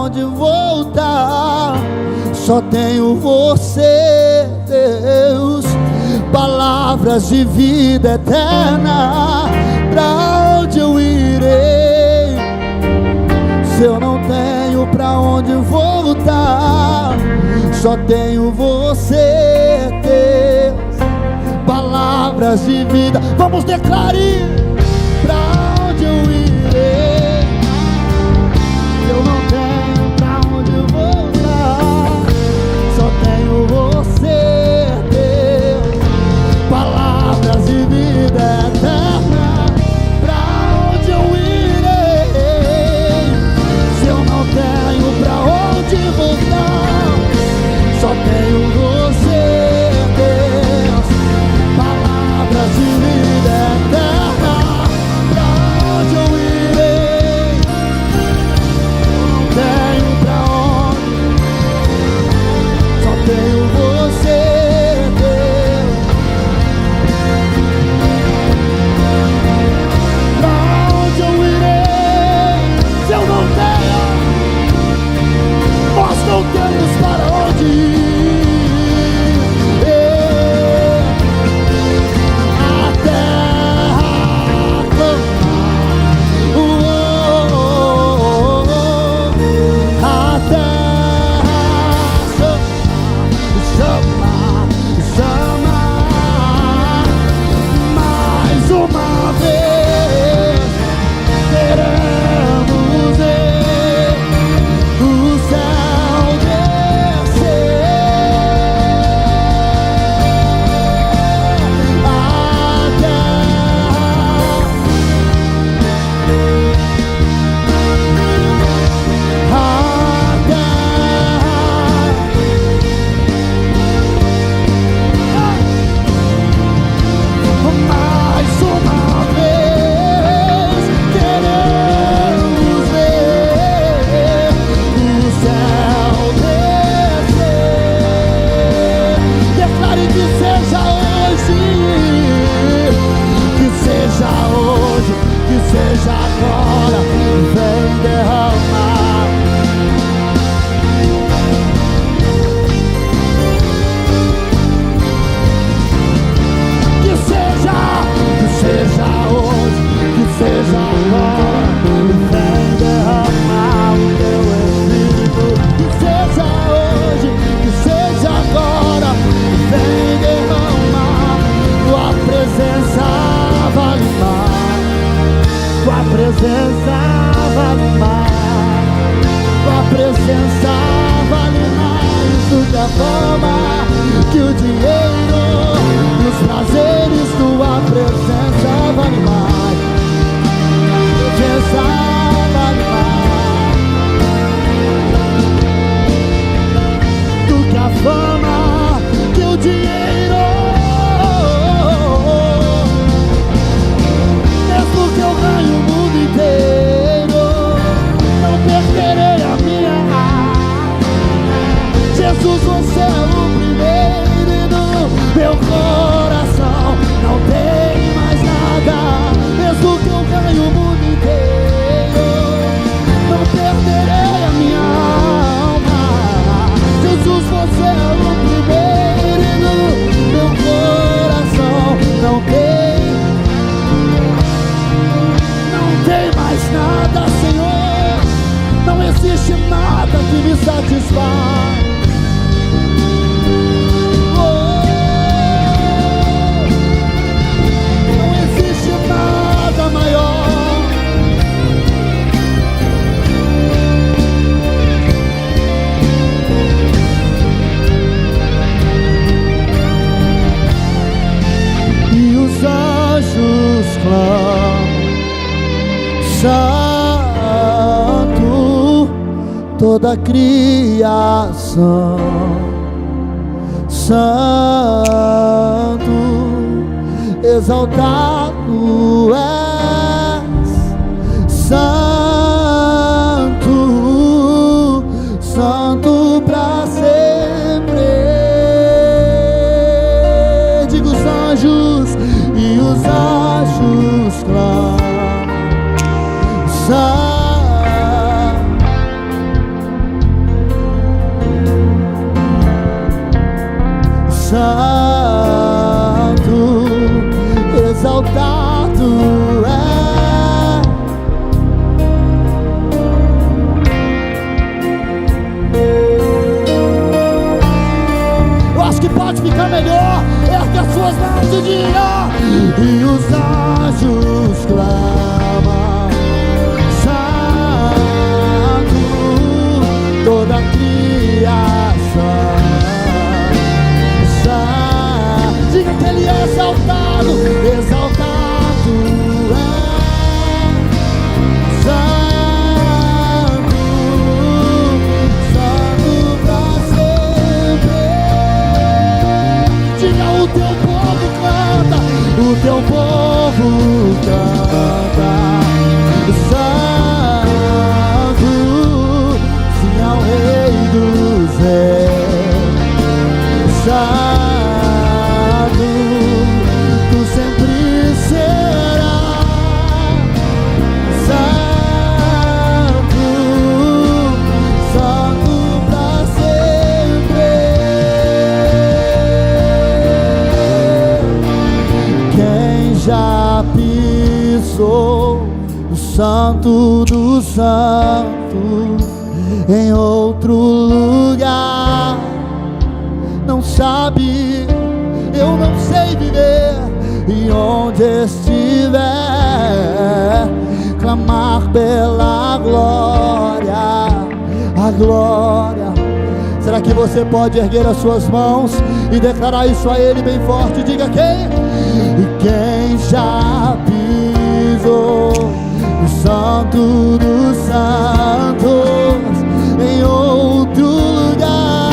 onde voltar. Só tenho você, Deus. Palavras de vida eterna. Pra onde eu irei se eu não tenho pra onde voltar? Só tenho você, Deus. Palavras de vida. Vamos declarar. Pra onde eu irei? Eu não tenho pra onde voltar. Só tenho você, Deus. Palavras de vida eterna. Pra onde eu irei se eu não tenho pra onde voltar? Só tenho você, Deus. Palavras de vida eterna. Pra onde eu irei? Não tenho pra onde. Só tenho você, Deus. Pra onde eu irei se eu não tenho? Nós não temos para onde ir. Seja agora, vem derramar. Que seja hoje, que seja agora, vem derramar o teu Espírito. Que seja hoje, que seja agora, vem derramar. Tua presença vale mais. Tua presença vale mais. Tua presença vale mais do que a fama, que o dinheiro, os prazeres. Tua presença vale mais. Tua presença vale mais do que a fama, que o dinheiro. Mesmo que eu ganhe o mundo inteiro, não perderei a minha alma. Jesus, você é o primeiro e no meu coração não tem mais nada. Mesmo que eu ganhe o mundo inteiro, não perderei a minha alma. Jesus, você é o primeiro e no meu coração não tem mais nada, Senhor. Não existe nada que me satisfaz. Não existe nada maior. E os anjos clamam: Santo, toda a criação. Santo, exaltado és. Santo, santo pra sempre. Diga os anjos, e os anjos clamam. santo, exaltado é. Eu acho que pode ficar melhor. Ergue as suas mãos e diga: e os anjos clamam, santo, toda a criação. Diga que Ele é exaltado, exaltado é. Santo, santo pra sempre. Diga: o teu povo canta, o teu povo canta. Santo, sim, ao Rei dos Reis. Santo, tu sempre serás. Santo, santo pra sempre. Quem já pisou no santo dos santos em outro lugar não sabe, eu não sei viver. E onde estiver, clamar pela glória, a glória. Será que você pode erguer as suas mãos e declarar isso a Ele bem forte? Diga: quem? E quem já pisou no santo dos santos em outro lugar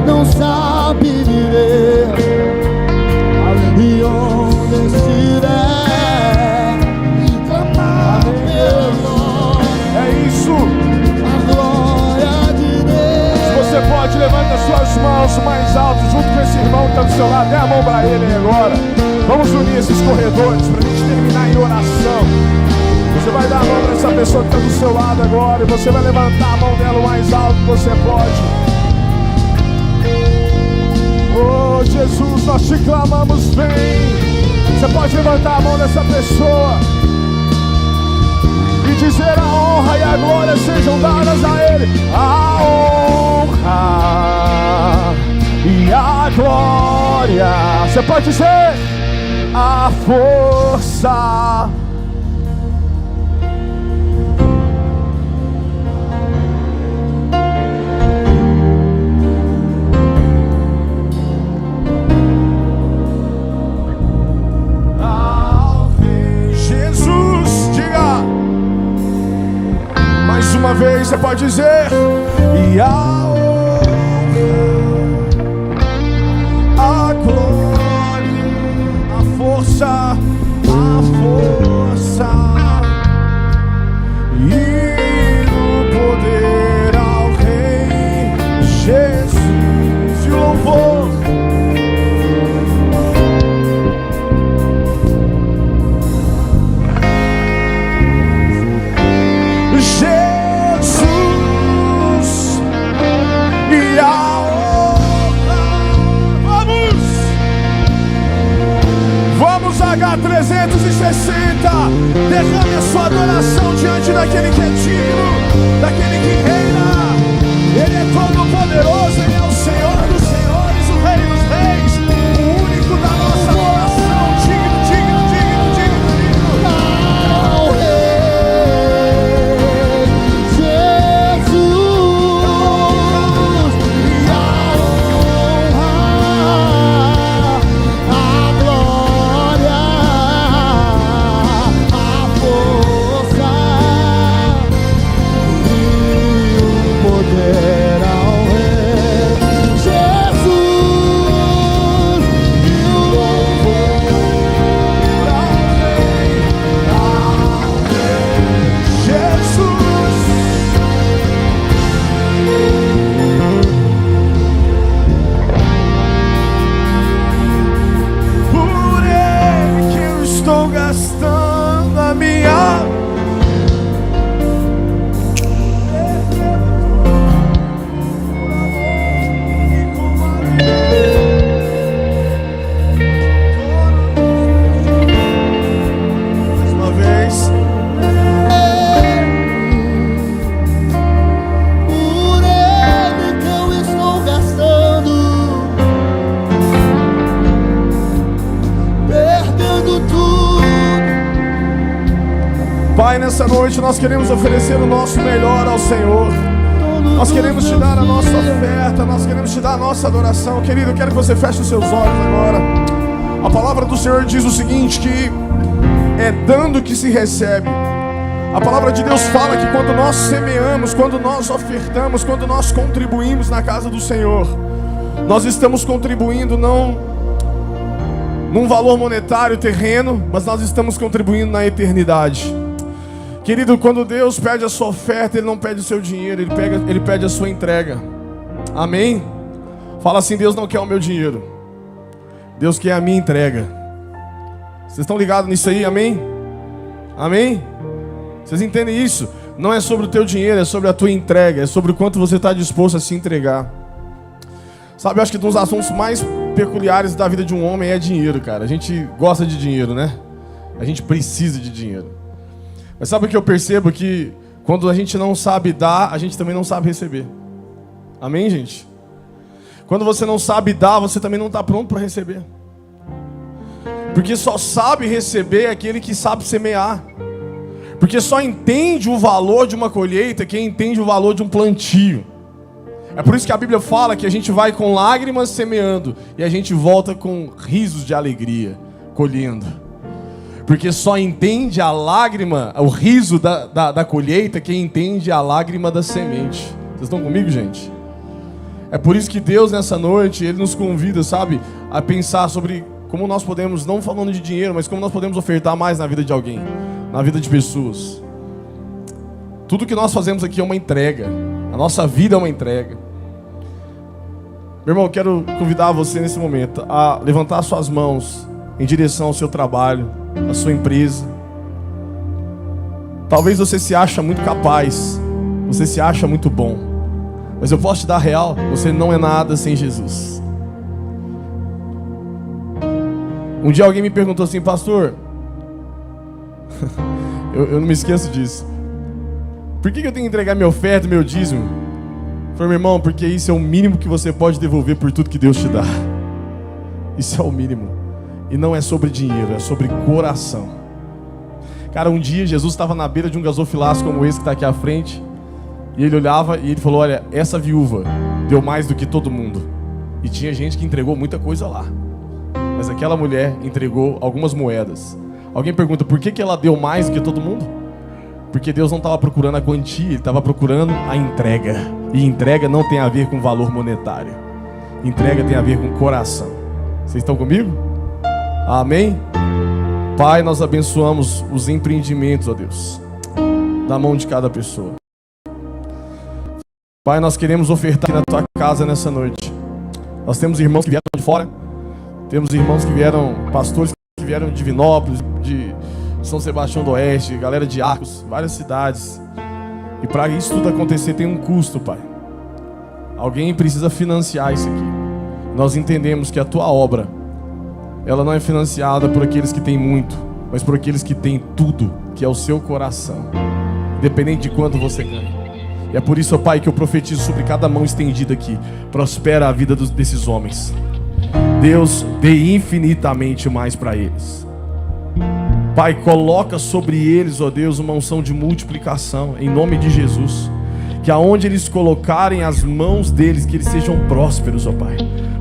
não sabe viver. E onde estiver, clamar pelo. É isso. A glória de Deus. Se você pode, levanta as suas mãos mais alto junto com esse irmão que está do seu lado. Dê a mão para ele aí agora. Vamos unir esses corredores para a gente terminar em oração. Você vai dar a mão para essa pessoa que está do seu lado agora, e você vai levantar a mão dela o mais alto que você pode. Oh Jesus, nós te clamamos, vem. Você pode levantar a mão dessa pessoa e dizer: a honra e a glória sejam dadas a Ele. A honra e a glória. Você pode dizer: a força. Uma vez você pode dizer: e a honra, a glória, a força e o poder ao Rei Jesus. E o louvor. H360, derrame a sua adoração diante daquele que é digno, daquele que reina. Ele é todo poderoso, Ele é o Senhor dos senhores, o Rei dos reis, o único da nossa adoração. Digno, digno, digno, digno, digno. Ao Rei Jesus, e a honra, a glória, a força. nessa noite nós queremos oferecer o nosso melhor ao Senhor. Nós queremos te dar a nossa oferta, nós queremos te dar a nossa adoração. Querido, eu quero que você feche os seus olhos agora. A palavra do Senhor diz o seguinte, que é dando que se recebe. A palavra de Deus fala que quando nós semeamos, quando nós ofertamos, quando nós contribuímos na casa do Senhor, nós estamos contribuindo não num valor monetário terreno, mas nós estamos contribuindo na eternidade. Querido, quando Deus pede a sua oferta, Ele não pede o seu dinheiro, Ele pede a sua entrega. Amém? Fala assim: Deus não quer o meu dinheiro, Deus quer a minha entrega. Vocês estão ligados nisso aí? Amém? Amém? Vocês entendem isso? Não é sobre o teu dinheiro, é sobre a tua entrega, é sobre o quanto você está disposto a se entregar. Sabe, eu acho que um dos assuntos mais peculiares da vida de um homem é dinheiro, cara. A gente gosta de dinheiro, né? A gente precisa de dinheiro. Mas sabe o que eu percebo? Que quando a gente não sabe dar, a gente também não sabe receber. Amém, gente? Quando você não sabe dar, você também não está pronto para receber. Porque só sabe receber aquele que sabe semear. Porque só entende o valor de uma colheita quem entende o valor de um plantio. É por isso que a Bíblia fala que a gente vai com lágrimas semeando e a gente volta com risos de alegria, colhendo. Porque só entende a lágrima, o riso da colheita, quem entende a lágrima da semente. Vocês estão comigo, gente? É por isso que Deus, nessa noite, Ele nos convida, sabe, a pensar sobre como nós podemos, não falando de dinheiro, mas como nós podemos ofertar mais na vida de alguém, na vida de pessoas. Tudo que nós fazemos aqui é uma entrega. A nossa vida é uma entrega. Meu irmão, eu quero convidar você nesse momento a levantar suas mãos em direção ao seu trabalho, à sua empresa. Talvez você se acha muito capaz, você se acha muito bom, mas eu posso te dar a real: você não é nada sem Jesus. Um dia alguém me perguntou assim: pastor, eu não me esqueço disso, por que eu tenho que entregar minha oferta, meu dízimo? Eu falei: meu irmão, porque isso é o mínimo que você pode devolver por tudo que Deus te dá. Isso é o mínimo. E não é sobre dinheiro, é sobre coração. Cara, um dia Jesus estava na beira de um gasofilaço como esse que está aqui à frente, e ele olhava e ele falou: olha, essa viúva deu mais do que todo mundo. E tinha gente que entregou muita coisa lá, mas aquela mulher entregou algumas moedas. Alguém pergunta: por que ela deu mais do que todo mundo? Porque Deus não estava procurando a quantia, Ele estava procurando a entrega. E entrega não tem a ver com valor monetário. Entrega tem a ver com coração. Vocês estão comigo? Amém? Pai, nós abençoamos os empreendimentos, ó Deus, na mão de cada pessoa. Pai, nós queremos ofertar aqui na Tua casa nessa noite. Nós temos irmãos que vieram de fora, temos irmãos que vieram, pastores que vieram de Divinópolis, de São Sebastião do Oeste, galera de Arcos, várias cidades. E para isso tudo acontecer tem um custo, Pai. Alguém precisa financiar isso aqui. Nós entendemos que a Tua obra, ela não é financiada por aqueles que têm muito, mas por aqueles que têm tudo, que é o seu coração, independente de quanto você ganha. E é por isso, ó Pai, que eu profetizo sobre cada mão estendida aqui: prospera a vida desses homens. Deus, dê infinitamente mais para eles. Pai, coloca sobre eles, ó Deus, uma unção de multiplicação, em nome de Jesus. Que aonde eles colocarem as mãos deles, que eles sejam prósperos, ó Pai.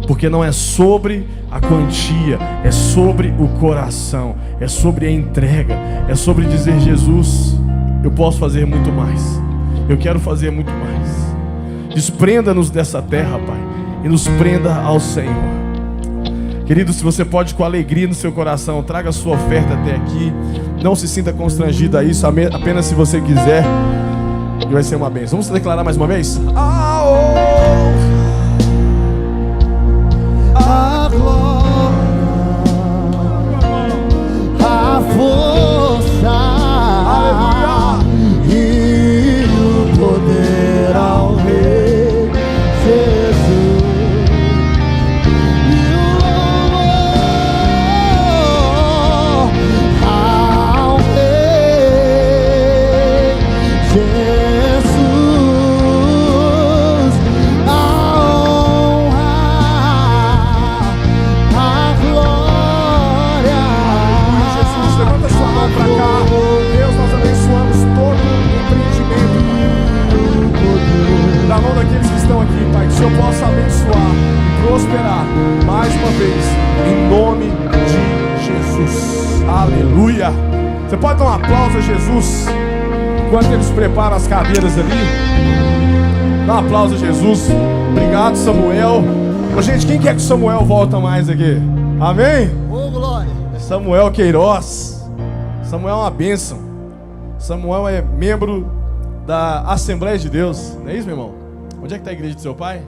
Porque não é sobre a quantia, é sobre o coração, é sobre a entrega, é sobre dizer: Jesus, eu posso fazer muito mais, eu quero fazer muito mais. Desprenda-nos dessa terra, Pai, e nos prenda ao Senhor. Querido, se você pode, com alegria no seu coração, traga a sua oferta até aqui. Não se sinta constrangido a isso, apenas se você quiser, e vai ser uma bênção. Vamos declarar mais uma vez? A glória, a força, aleluia, e o poder ao Rei Jesus. E o louvor ao Rei Jesus. Levanta sua mão pra cá. Você pode dar um aplauso a Jesus enquanto eles preparam as cadeiras ali? Dá um aplauso a Jesus. Obrigado, Samuel. Ô, gente, quem quer que Samuel volta mais aqui? Amém? Ô, glória. Samuel Queiroz. Samuel é uma bênção. Samuel é membro da Assembleia de Deus. Não é isso, meu irmão? Onde é que está a igreja do seu pai?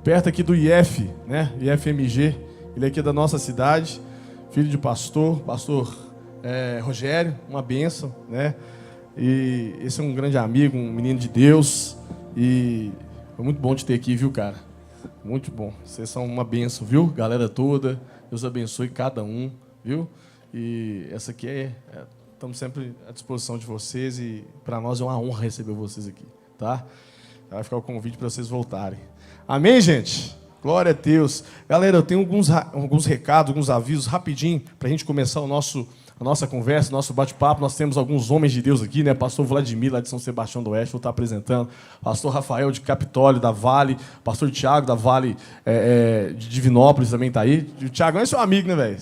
Perto aqui do IF, né? IFMG. Ele é aqui da nossa cidade. Filho de pastor Rogério, uma bênção, né? E esse é um grande amigo, um menino de Deus. E foi muito bom te ter aqui, viu, cara? Muito bom. Vocês são uma bênção, viu? Galera toda. Deus abençoe cada um, viu? E essa aqui estamos sempre à disposição de vocês e para nós é uma honra receber vocês aqui, tá? Vai ficar o convite para vocês voltarem. Amém, gente? Glória a Deus. Galera, eu tenho alguns recados, alguns avisos rapidinho para a gente começar a nossa conversa, nosso bate-papo. Nós temos alguns homens de Deus aqui, né? Pastor Vladimir, lá de São Sebastião do Oeste, vou estar apresentando. Pastor Rafael, de Capitólio, da Vale. Pastor Tiago, da Vale de Divinópolis, também está aí. O Tiagão é seu amigo, né, velho?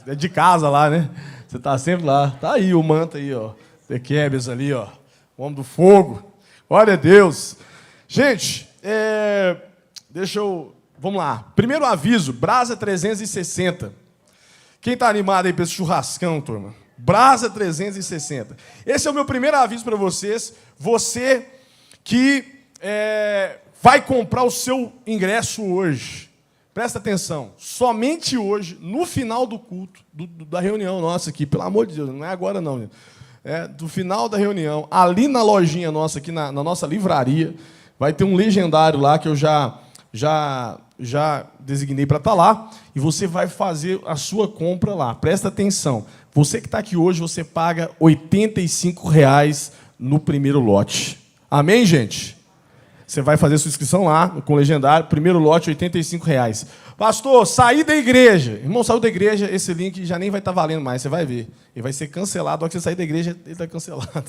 É de casa lá, né? Você está sempre lá. Tá aí o Manta aí, ó. Tequebes ali, ó. O homem do fogo. Glória a Deus. Gente, vamos lá. Primeiro aviso, Brasa 360. Quem está animado aí para esse churrascão, turma? Brasa 360. Esse é o meu primeiro aviso para vocês. Você que vai comprar o seu ingresso hoje. Presta atenção. Somente hoje, no final do culto, da reunião nossa aqui, pelo amor de Deus, não é agora não. Do final da reunião, ali na lojinha nossa, aqui na nossa livraria, vai ter um legendário lá que eu já designei para estar lá, e você vai fazer a sua compra lá. Presta atenção. Você que está aqui hoje, você paga R$ 85 no primeiro lote. Amém, gente? Você vai fazer sua inscrição lá, com o legendário, primeiro lote, R$ 85. Pastor, saí da igreja. Irmão, saiu da igreja, esse link já nem vai estar valendo mais, você vai ver. Ele vai ser cancelado. Na hora que você sair da igreja, ele está cancelado.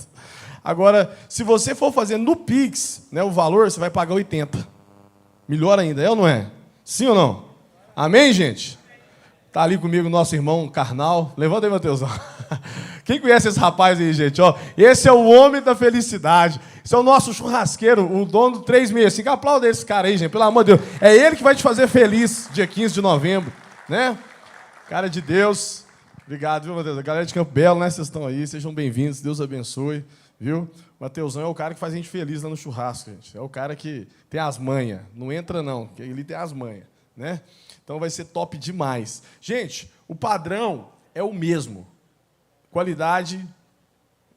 Agora, se você for fazer no Pix, né, o valor, você vai pagar 80. Melhor ainda, é ou não é? Sim ou não? Amém, gente? Está ali comigo o nosso irmão carnal. Levanta aí, Mateusão. Quem conhece esse rapaz aí, gente? Ó, esse é o homem da felicidade. Esse é o nosso churrasqueiro, o dono do 365. Aplauda esse cara aí, gente, pelo amor de Deus. É ele que vai te fazer feliz dia 15 de novembro, né? Cara de Deus. Obrigado, viu, Mateus? A galera de Campo Belo, né? Vocês estão aí, sejam bem-vindos. Deus abençoe, viu? O Mateusão é o cara que faz a gente feliz lá no churrasco, gente. É o cara que tem as manhas. Não entra, não, porque ele tem as manhas, né? Então vai ser top demais. Gente, o padrão é o mesmo. Qualidade,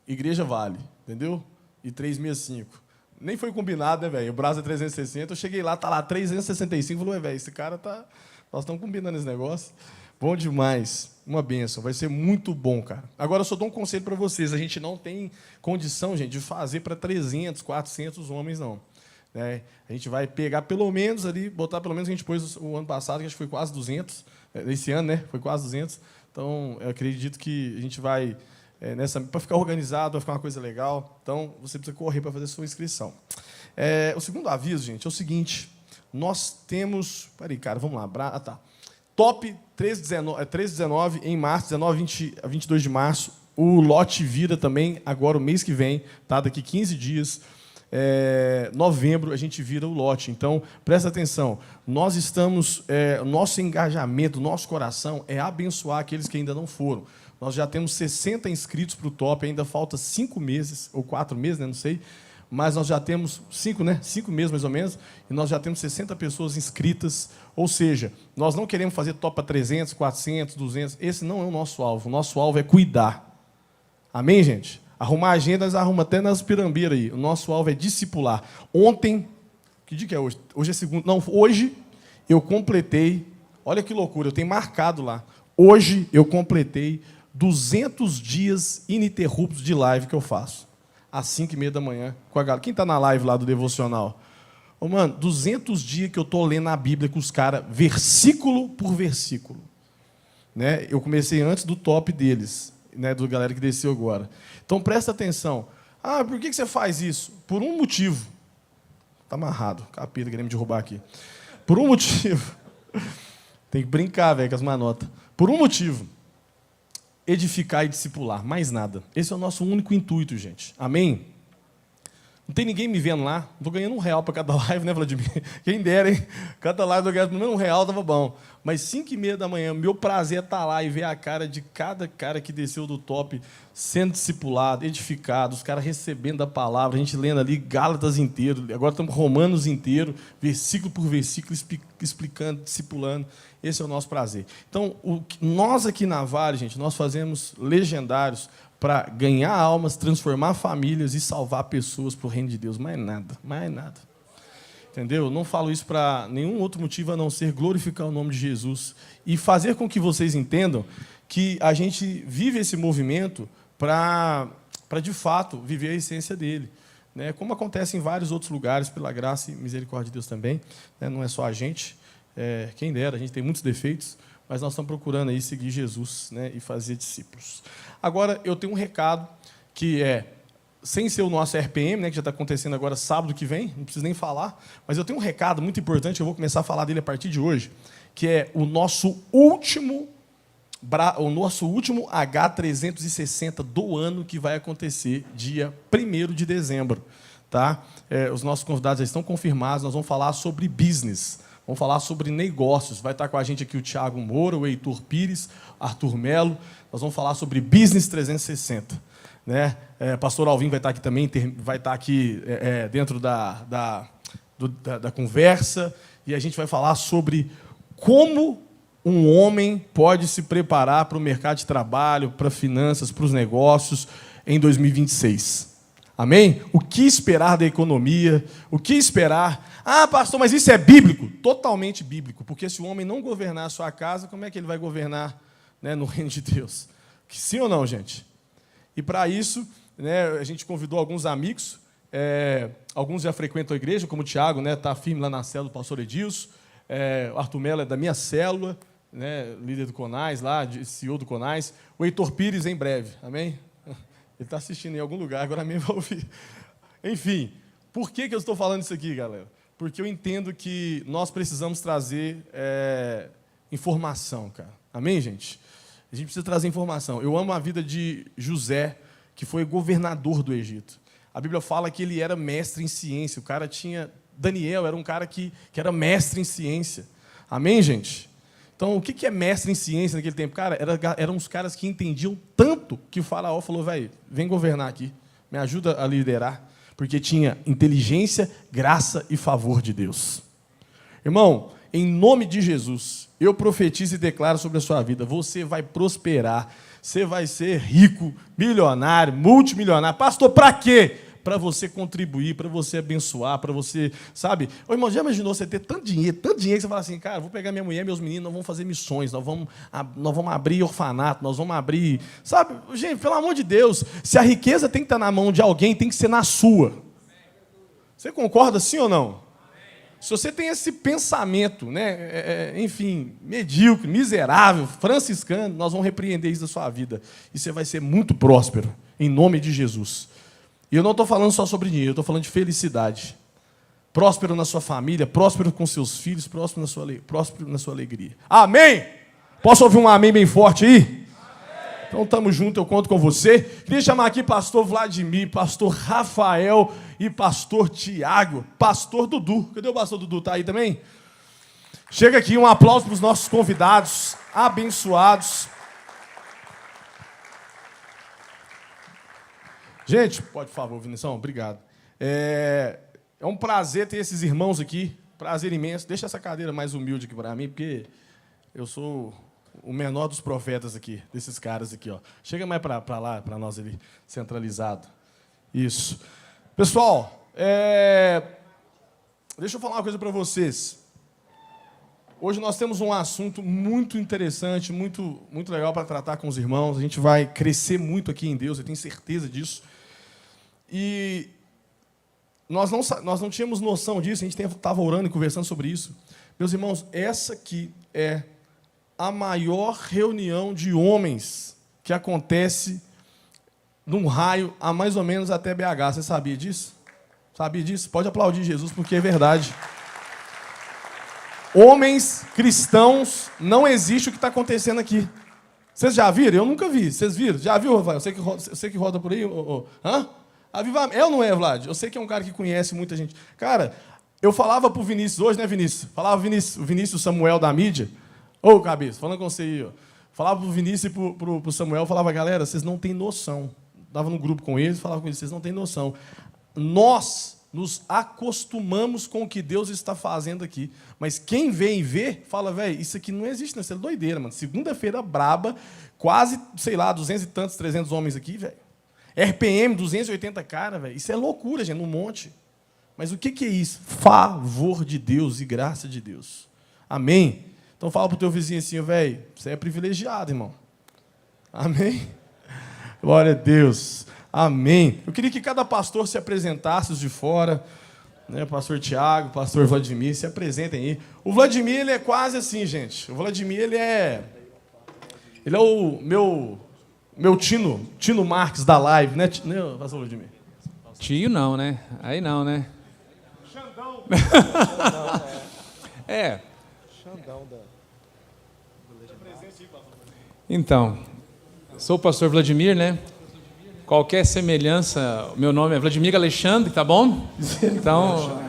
Igreja Vale, entendeu? E 365. Nem foi combinado, né, velho? O Brasa 360, eu cheguei lá, tá lá 365, falei, velho, esse cara tá... Nós estamos combinando esse negócio. Bom demais. Uma bênção. Vai ser muito bom, cara. Agora, eu só dou um conselho para vocês. A gente não tem condição, gente, de fazer para 300, 400 homens, não. A gente vai pegar pelo menos ali, botar pelo menos o que a gente pôs o ano passado, que acho que foi quase 200. Esse ano, né? Foi quase 200. Então, eu acredito que a gente vai... para ficar organizado, vai ficar uma coisa legal. Então, você precisa correr para fazer a sua inscrição. O segundo aviso, gente, é o seguinte. Nós temos... Peraí, cara, vamos lá. Tá. Top 13/19 em março, 19 a 22 de março. O lote vira também agora, o mês que vem, tá? Daqui 15 dias. Novembro, a gente vira o lote. Então, presta atenção. Nós estamos... nosso engajamento, nosso coração é abençoar aqueles que ainda não foram. Nós já temos 60 inscritos para o top, ainda falta 5 meses, ou 4 meses, né? Não sei. Mas nós já temos 5, né? 5 meses, mais ou menos, e nós já temos 60 pessoas inscritas. Ou seja, nós não queremos fazer top para 300, 400, 200. Esse não é o nosso alvo. O nosso alvo é cuidar. Amém, gente? Arrumar agendas, arruma até nas pirambeiras aí. O nosso alvo é discipular. Ontem, que dia que é hoje? Hoje é segunda. Não, hoje eu completei, olha que loucura, eu tenho marcado lá. Hoje eu completei 200 dias ininterruptos de live que eu faço. Às 5h30 da manhã, com a galera. Quem está na live lá do Devocional? Ô, mano, 200 dias que eu estou lendo a Bíblia com os caras, versículo por versículo. Né? Eu comecei antes do top deles, né, do galera que desceu agora. Então, presta atenção. Ah, por que você faz isso? Por um motivo. Está amarrado. Capeta, querendo me derrubar aqui. Por um motivo. Tem que brincar, velho, com as manotas. Por um motivo. edificar e discipular, mais nada. Esse é o nosso único intuito, gente. Amém? Não tem ninguém me vendo lá. Estou ganhando R$1 para cada live, né, Vladimir? Quem dera, hein? Cada live eu ganhando pelo menos R$1, estava bom. Mas 5h30 da manhã, meu prazer é estar lá e ver a cara de cada cara que desceu do top, sendo discipulado, edificado, os caras recebendo a palavra, a gente lendo ali Gálatas inteiro, agora estamos Romanos inteiro, versículo por versículo, explicando, discipulando. Esse é o nosso prazer. Então, nós aqui na Vale, gente, nós fazemos legendários para ganhar almas, transformar famílias e salvar pessoas para o reino de Deus. Mais nada, mais nada. Entendeu? Não falo isso para nenhum outro motivo a não ser glorificar o nome de Jesus e fazer com que vocês entendam que a gente vive esse movimento para de fato, viver a essência dele. Né? Como acontece em vários outros lugares, pela graça e misericórdia de Deus também. Né? Não é só a gente, quem dera, a gente tem muitos defeitos, mas nós estamos procurando aí seguir Jesus, né, e fazer discípulos. Agora, eu tenho um recado que sem ser o nosso RPM, né, que já está acontecendo agora sábado que vem, não preciso nem falar, mas eu tenho um recado muito importante, eu vou começar a falar dele a partir de hoje, que é o nosso último H360 do ano, que vai acontecer dia 1º de dezembro. Tá? Os nossos convidados já estão confirmados, nós vamos falar sobre business. Vamos falar sobre negócios. Vai estar com a gente aqui o Thiago Moura, o Heitor Pires, Arthur Melo. Nós vamos falar sobre Business 360. Né? Pastor Alvim vai estar aqui também, vai estar aqui dentro da conversa. E a gente vai falar sobre como um homem pode se preparar para o mercado de trabalho, para finanças, para os negócios em 2026. Amém? O que esperar da economia? O que esperar? Ah, pastor, mas isso é bíblico? Totalmente bíblico, porque se o homem não governar a sua casa, como é que ele vai governar, né, no reino de Deus? Sim ou não, gente? E para isso, né, a gente convidou alguns amigos, alguns já frequentam a igreja, como o Thiago, né, está firme lá na célula do pastor Edilson, o Arthur Melo é da minha célula, né, líder do Conais, lá, CEO do Conais, o Heitor Pires em breve, amém? Ele está assistindo em algum lugar, agora mesmo vai ouvir. Enfim, por que eu estou falando isso aqui, galera? Porque eu entendo que nós precisamos trazer informação, cara. Amém, gente? A gente precisa trazer informação. Eu amo a vida de José, que foi governador do Egito. A Bíblia fala que ele era mestre em ciência. O cara tinha... Daniel era um cara que era mestre em ciência. Amém, gente? Então, o que é mestre em ciência naquele tempo? Cara, eram uns caras que entendiam tanto que o faraó falou, vem governar aqui, me ajuda a liderar, porque tinha inteligência, graça e favor de Deus. Irmão, em nome de Jesus, eu profetizo e declaro sobre a sua vida, você vai prosperar, você vai ser rico, milionário, multimilionário. Pastor, para quê? Para você contribuir, para você abençoar, para você, sabe? Ô, irmão, já imaginou você ter tanto dinheiro que você fala assim, cara, vou pegar minha mulher, meus meninos, nós vamos fazer missões, nós vamos abrir orfanato, nós vamos abrir... Sabe, gente, pelo amor de Deus, se a riqueza tem que estar na mão de alguém, tem que ser na sua. Você concorda, sim ou não? Se você tem esse pensamento, né, enfim, medíocre, miserável, franciscano, nós vamos repreender isso da sua vida. E você vai ser muito próspero, em nome de Jesus. E eu não estou falando só sobre dinheiro, eu estou falando de felicidade. Próspero na sua família, próspero com seus filhos, próspero na sua alegria. Amém? Posso ouvir um amém bem forte aí? Amém. Então, estamos juntos, eu conto com você. Queria chamar aqui pastor Vladimir, pastor Rafael e pastor Tiago, pastor Dudu. Cadê o pastor Dudu? Está aí também? Chega aqui, um aplauso para os nossos convidados, abençoados. Gente, pode, por favor, Vinição, obrigado. É um prazer ter esses irmãos aqui, prazer imenso. Deixa essa cadeira mais humilde aqui para mim, porque eu sou o menor dos profetas aqui, desses caras aqui, ó. Chega mais para lá, para nós ali, centralizado. Isso. Pessoal, deixa eu falar uma coisa para vocês. Hoje nós temos um assunto muito interessante, muito, muito legal para tratar com os irmãos. A gente vai crescer muito aqui em Deus, eu tenho certeza disso. E nós não tínhamos noção disso, a gente estava orando e conversando sobre isso. Meus irmãos, essa aqui é a maior reunião de homens que acontece num raio a mais ou menos até BH. Você sabia disso? Sabia disso? Pode aplaudir Jesus, porque é verdade. Homens cristãos, não existe o que está acontecendo aqui. Vocês já viram? Eu nunca vi. Vocês viram? Já viu, Rafael? Você que roda por aí? Hã? Avivamento. É ou não é, Vlad? Eu sei que é um cara que conhece muita gente. Cara, eu falava pro Vinícius hoje, né, Vinícius? Falava o Vinícius Samuel da mídia. Ô, cabeça, falando com você aí, ó. Falava pro Vinícius e pro Samuel, falava, galera, vocês não têm noção. Dava no grupo com eles, falava com eles, vocês não têm noção. Nós nos acostumamos com o que Deus está fazendo aqui. Mas quem vem ver, fala, velho, isso aqui não existe, não. Isso é doideira, mano. Segunda-feira braba, quase, sei lá, 200 e tantos, 300 homens aqui, velho. RPM, 280 caras, velho. Isso é loucura, gente, num monte. Mas o que é isso? Favor de Deus e graça de Deus. Amém? Então fala pro teu vizinho assim, velho, você é privilegiado, irmão. Amém? Glória a Deus. Amém. Eu queria que cada pastor se apresentasse, os de fora, né? Pastor Tiago, pastor Vladimir, se apresentem aí. O Vladimir, ele é quase assim, gente. O Vladimir, ele é o meu Tino Marques da live, né, pastor Vladimir? Tio não, né? Aí não, né? Xandão. É. Xandão da... Então, sou o pastor Vladimir, né? Qualquer semelhança, meu nome é Vladimir Alexandre, tá bom? Então,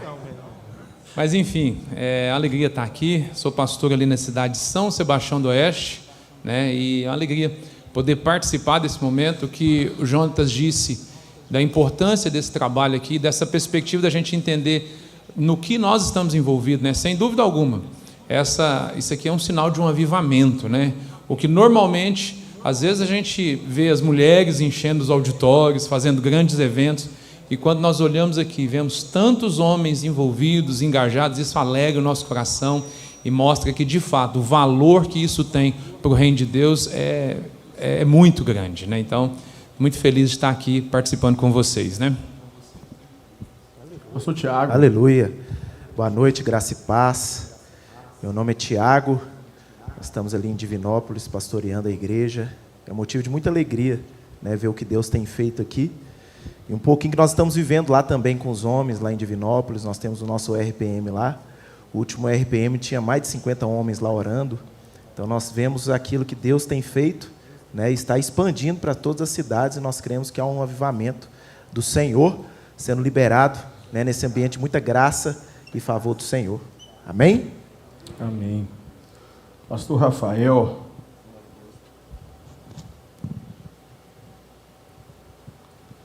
mas enfim, é uma alegria estar aqui. Sou pastor ali na cidade de São Sebastião do Oeste, né? E é uma alegria poder participar desse momento que o Jonatas disse da importância desse trabalho aqui, dessa perspectiva da gente entender no que nós estamos envolvidos, né? Sem dúvida alguma, isso aqui é um sinal de um avivamento, né? O que normalmente, às vezes a gente vê as mulheres enchendo os auditórios, fazendo grandes eventos, e quando nós olhamos aqui, vemos tantos homens envolvidos, engajados, isso alegra o nosso coração e mostra que, de fato, o valor que isso tem para o reino de Deus é muito grande, né? Então, muito feliz de estar aqui participando com vocês, né? Eu sou o Tiago. Aleluia. Boa noite, graça e paz. Meu nome é Tiago. Nós estamos ali em Divinópolis, pastoreando a igreja. É um motivo de muita alegria, né, ver o que Deus tem feito aqui. E um pouquinho que nós estamos vivendo lá também com os homens, lá em Divinópolis. Nós temos o nosso RPM lá. O último RPM tinha mais de 50 homens lá orando. Então nós vemos aquilo que Deus tem feito, né, e está expandindo para todas as cidades. E nós cremos que há um avivamento do Senhor sendo liberado, né, nesse ambiente de muita graça e favor do Senhor. Amém? Amém. Pastor Rafael.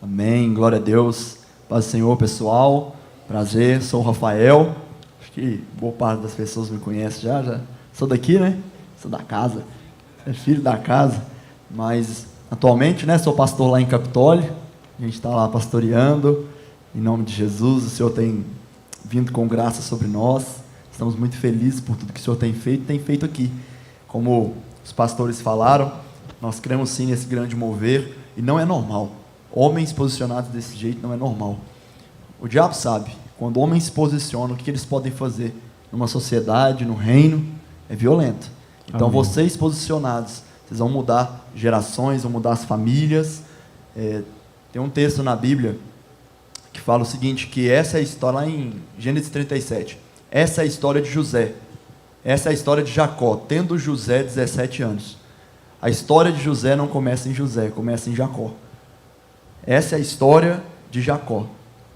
Amém, glória a Deus. Paz do Senhor, pessoal. Prazer, sou o Rafael. Acho que boa parte das pessoas me conhece já. Sou daqui, né? Sou da casa. É filho da casa. Mas, atualmente, né? Sou pastor lá em Capitólio. A gente está lá pastoreando. Em nome de Jesus, o Senhor tem vindo com graça sobre nós. Estamos muito felizes por tudo que o Senhor tem feito aqui. Como os pastores falaram, nós cremos sim nesse grande mover, e não é normal. Homens posicionados desse jeito não é normal. O diabo sabe, quando homens se posicionam, o que eles podem fazer numa sociedade, no reino, é violento. Então, amém, vocês posicionados, vocês vão mudar gerações, vão mudar as famílias. Tem um texto na Bíblia que fala o seguinte, que essa é a história, lá em Gênesis 37, essa é a história de José, essa é a história de Jacó, tendo José 17 anos. A história de José não começa em José, começa em Jacó. Essa é a história de Jacó,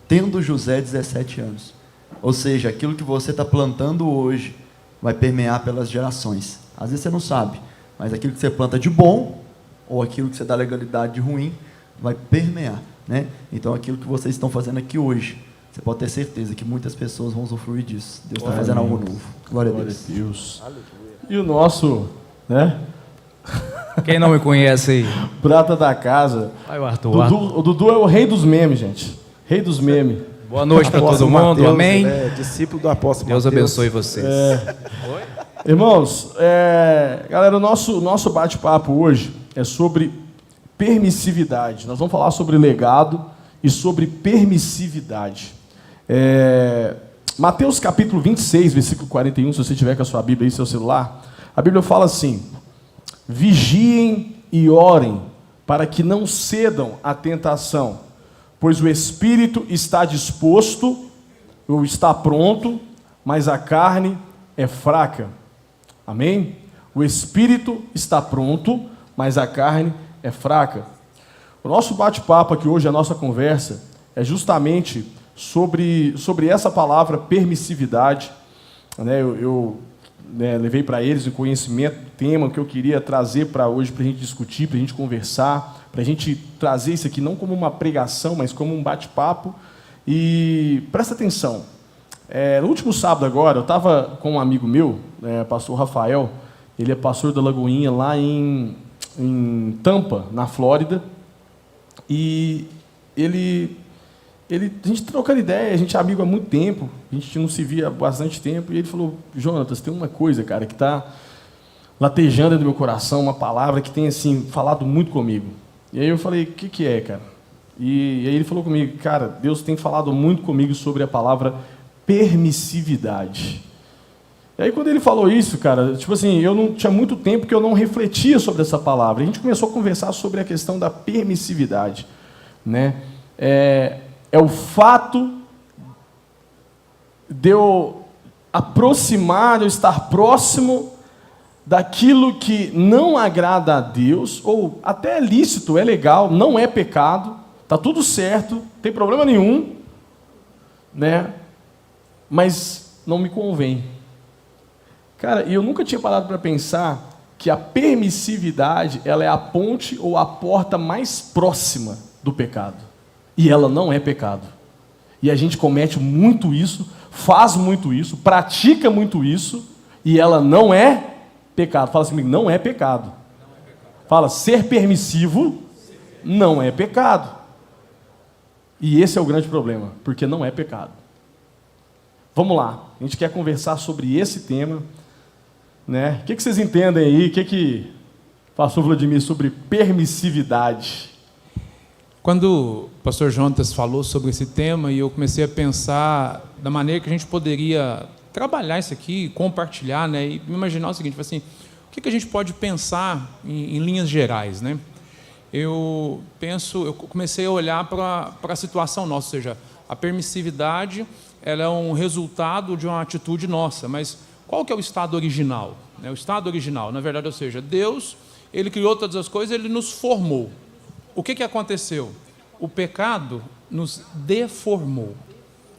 tendo José 17 anos. Ou seja, aquilo que você está plantando hoje vai permear pelas gerações. Às vezes você não sabe, mas aquilo que você planta de bom, ou aquilo que você dá legalidade de ruim, vai permear, né? Então, aquilo que vocês estão fazendo aqui hoje, você pode ter certeza que muitas pessoas vão usufruir disso. Deus está fazendo algo novo. Glória a Deus. E o nosso, né? Quem não me conhece aí? Prata da casa. Vai, o Arthur. O Dudu é o rei dos memes, gente. Rei dos memes. Boa noite para todo mundo. Mateus, amém. Discípulo do apóstolo Deus Mateus. abençoe vocês. Irmãos, galera, o nosso bate-papo hoje é sobre permissividade. Nós vamos falar sobre legado e sobre permissividade. Mateus capítulo 26, versículo 41, se você tiver com a sua Bíblia aí, seu celular, a Bíblia fala assim: vigiem e orem para que não cedam à tentação, pois o espírito está disposto, ou está pronto, mas a carne é fraca. Amém? O espírito está pronto, mas a carne é fraca. O nosso bate-papo aqui hoje, a nossa conversa, é justamente sobre essa palavra permissividade. Eu levei para eles o conhecimento do tema que eu queria trazer para hoje, para a gente discutir, para a gente conversar, para a gente trazer isso aqui não como uma pregação, mas como um bate-papo. E presta atenção, no último sábado agora, eu estava com um amigo meu, pastor Rafael, ele é pastor da Lagoinha, lá em Tampa, na Flórida, e a gente trocando ideia, a gente é amigo há muito tempo, a gente não se via há bastante tempo, e ele falou: Jonatas, tem uma coisa, cara, que está latejando no meu coração, uma palavra que tem, assim, falado muito comigo. E aí eu falei: o que é, cara? E aí ele falou comigo: cara, Deus tem falado muito comigo sobre a palavra permissividade. E aí quando ele falou isso, cara, tipo assim, eu não tinha muito tempo que eu não refletia sobre essa palavra. A gente começou a conversar sobre a questão da permissividade, né? É o fato de eu aproximar, de eu estar próximo daquilo que não agrada a Deus, ou até é lícito, é legal, não é pecado, está tudo certo, não tem problema nenhum, né? Mas não me convém. Cara, e eu nunca tinha parado para pensar que a permissividade, ela é a ponte ou a porta mais próxima do pecado. E ela não é pecado. E a gente comete muito isso, faz muito isso, pratica muito isso, e ela não é pecado. Fala assim comigo: não é pecado. Fala: ser permissivo não é pecado. E esse é o grande problema, porque não é pecado. Vamos lá, a gente quer conversar sobre esse tema, né? O que vocês entendem aí? O que pastor Vladimir sobre permissividade? Quando o pastor Jonatas falou sobre esse tema, e eu comecei a pensar da maneira que a gente poderia trabalhar isso aqui, compartilhar, né, e imaginar o seguinte, assim, o que a gente pode pensar em linhas gerais, né? Eu comecei a olhar para a situação nossa, ou seja, a permissividade, ela é um resultado de uma atitude nossa, mas qual que é o estado original? O estado original, na verdade, ou seja, Deus, Ele criou todas as coisas, Ele nos formou. O que aconteceu? O pecado nos deformou.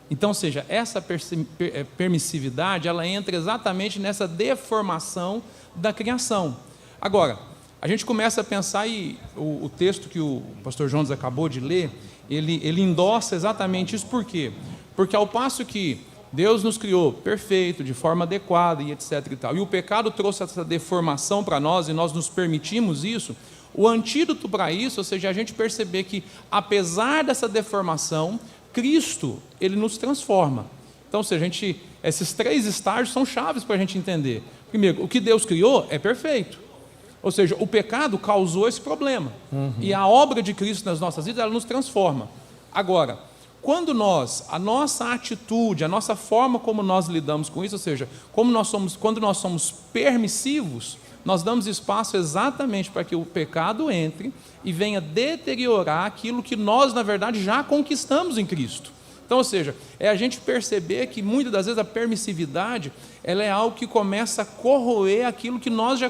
Então, ou seja, essa permissividade, ela entra exatamente nessa deformação da criação. Agora, a gente começa a pensar, e o texto que o pastor Jonas acabou de ler, ele endossa exatamente isso. Por quê? Porque ao passo que Deus nos criou perfeito, de forma adequada e etc. e tal, e o pecado trouxe essa deformação para nós, e nós nos permitimos isso, o antídoto para isso, ou seja, a gente perceber que, apesar dessa deformação, Cristo, Ele nos transforma. Então, ou seja, esses 3 estágios são chaves para a gente entender. Primeiro, o que Deus criou é perfeito. Ou seja, o pecado causou esse problema. E a obra de Cristo nas nossas vidas, ela nos transforma. Agora, quando a nossa atitude, a nossa forma como nós lidamos com isso, ou seja, quando nós somos permissivos, nós damos espaço exatamente para que o pecado entre e venha deteriorar aquilo que nós, na verdade, já conquistamos em Cristo. Então, ou seja, é a gente perceber que muitas das vezes a permissividade, ela é algo que começa a corroer aquilo que nós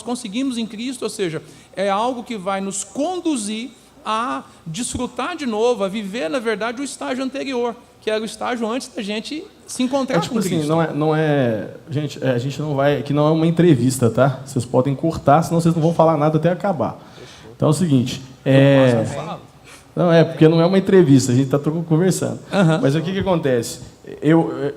conseguimos em Cristo, ou seja, é algo que vai nos conduzir a desfrutar de novo, a viver, na verdade, o estágio anterior, que era o estágio antes da gente se encontrar com Cristo. Gente, a gente não vai, aqui não é uma entrevista, tá? Vocês podem cortar, senão vocês não vão falar nada até acabar. Então é o seguinte, porque não é uma entrevista, a gente está conversando. Mas o que acontece?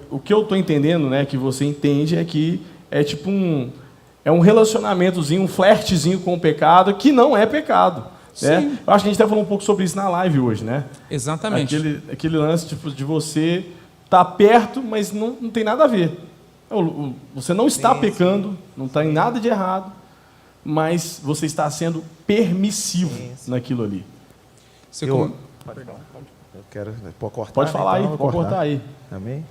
O que eu estou entendendo, né, que você entende, é que é tipo um relacionamentozinho, um flertezinho com o pecado, que não é pecado. Né? Eu acho que a gente até falou um pouco sobre isso na live hoje, né? Exatamente. Aquele lance tipo, de você estar perto, mas não tem nada a ver. Você não está pecando, não está em nada de errado, mas você está sendo permissivo naquilo ali. Eu quero, pode cortar? Pode falar então, aí, pode cortar aí. Amém?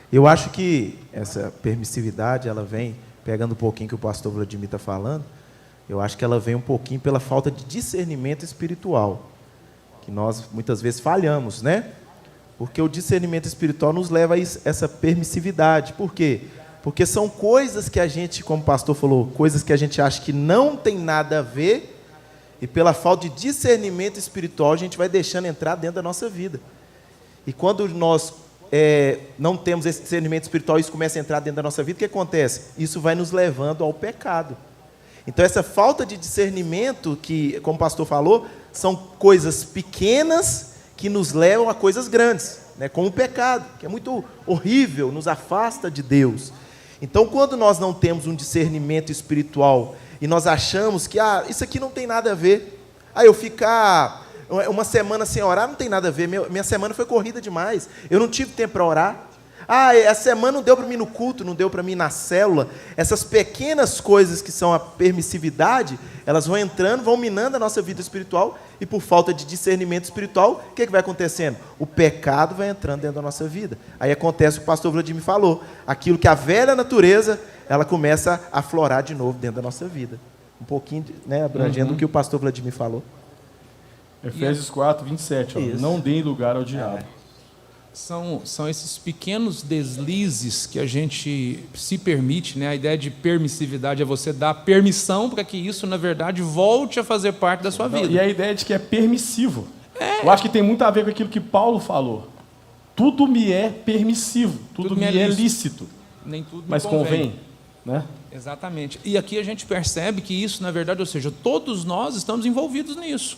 Eu acho que essa permissividade, ela vem, pegando um pouquinho que o pastor Vladimir está falando, eu acho que ela vem um pouquinho pela falta de discernimento espiritual, que nós muitas vezes falhamos, né? Porque o discernimento espiritual nos leva a essa permissividade. Por quê? Porque são coisas que a gente, como o pastor falou, coisas que a gente acha que não tem nada a ver, e pela falta de discernimento espiritual, a gente vai deixando entrar dentro da nossa vida. E quando nós não temos esse discernimento espiritual, isso começa a entrar dentro da nossa vida, o que acontece? Isso vai nos levando ao pecado. Então, essa falta de discernimento, que, como o pastor falou, são coisas pequenas que nos levam a coisas grandes, né? Como o pecado, que é muito horrível, nos afasta de Deus. Então, quando nós não temos um discernimento espiritual e nós achamos que isso aqui não tem nada a ver, eu ficar uma semana sem orar não tem nada a ver, minha semana foi corrida demais, eu não tive tempo para orar. A semana não deu para mim no culto, não deu para mim na célula. Essas pequenas coisas que são a permissividade, elas vão entrando, vão minando a nossa vida espiritual, e por falta de discernimento espiritual, o que vai acontecendo? O pecado vai entrando dentro da nossa vida. Aí acontece o que o pastor Vladimir falou, aquilo que a velha natureza, ela começa a aflorar de novo dentro da nossa vida. Um pouquinho, abrangendo o que o pastor Vladimir falou. Efésios 4, 27, não deem lugar ao diabo. São esses pequenos deslizes que a gente se permite, né? A ideia de permissividade é você dar permissão para que isso, na verdade, volte a fazer parte da sua vida. E a ideia de que é permissivo. Eu acho que tem muito a ver com aquilo que Paulo falou. Tudo me é permissivo, tudo me é lícito. Nem tudo me mas convém, né? Exatamente. E aqui a gente percebe que isso, na verdade, ou seja, todos nós estamos envolvidos nisso.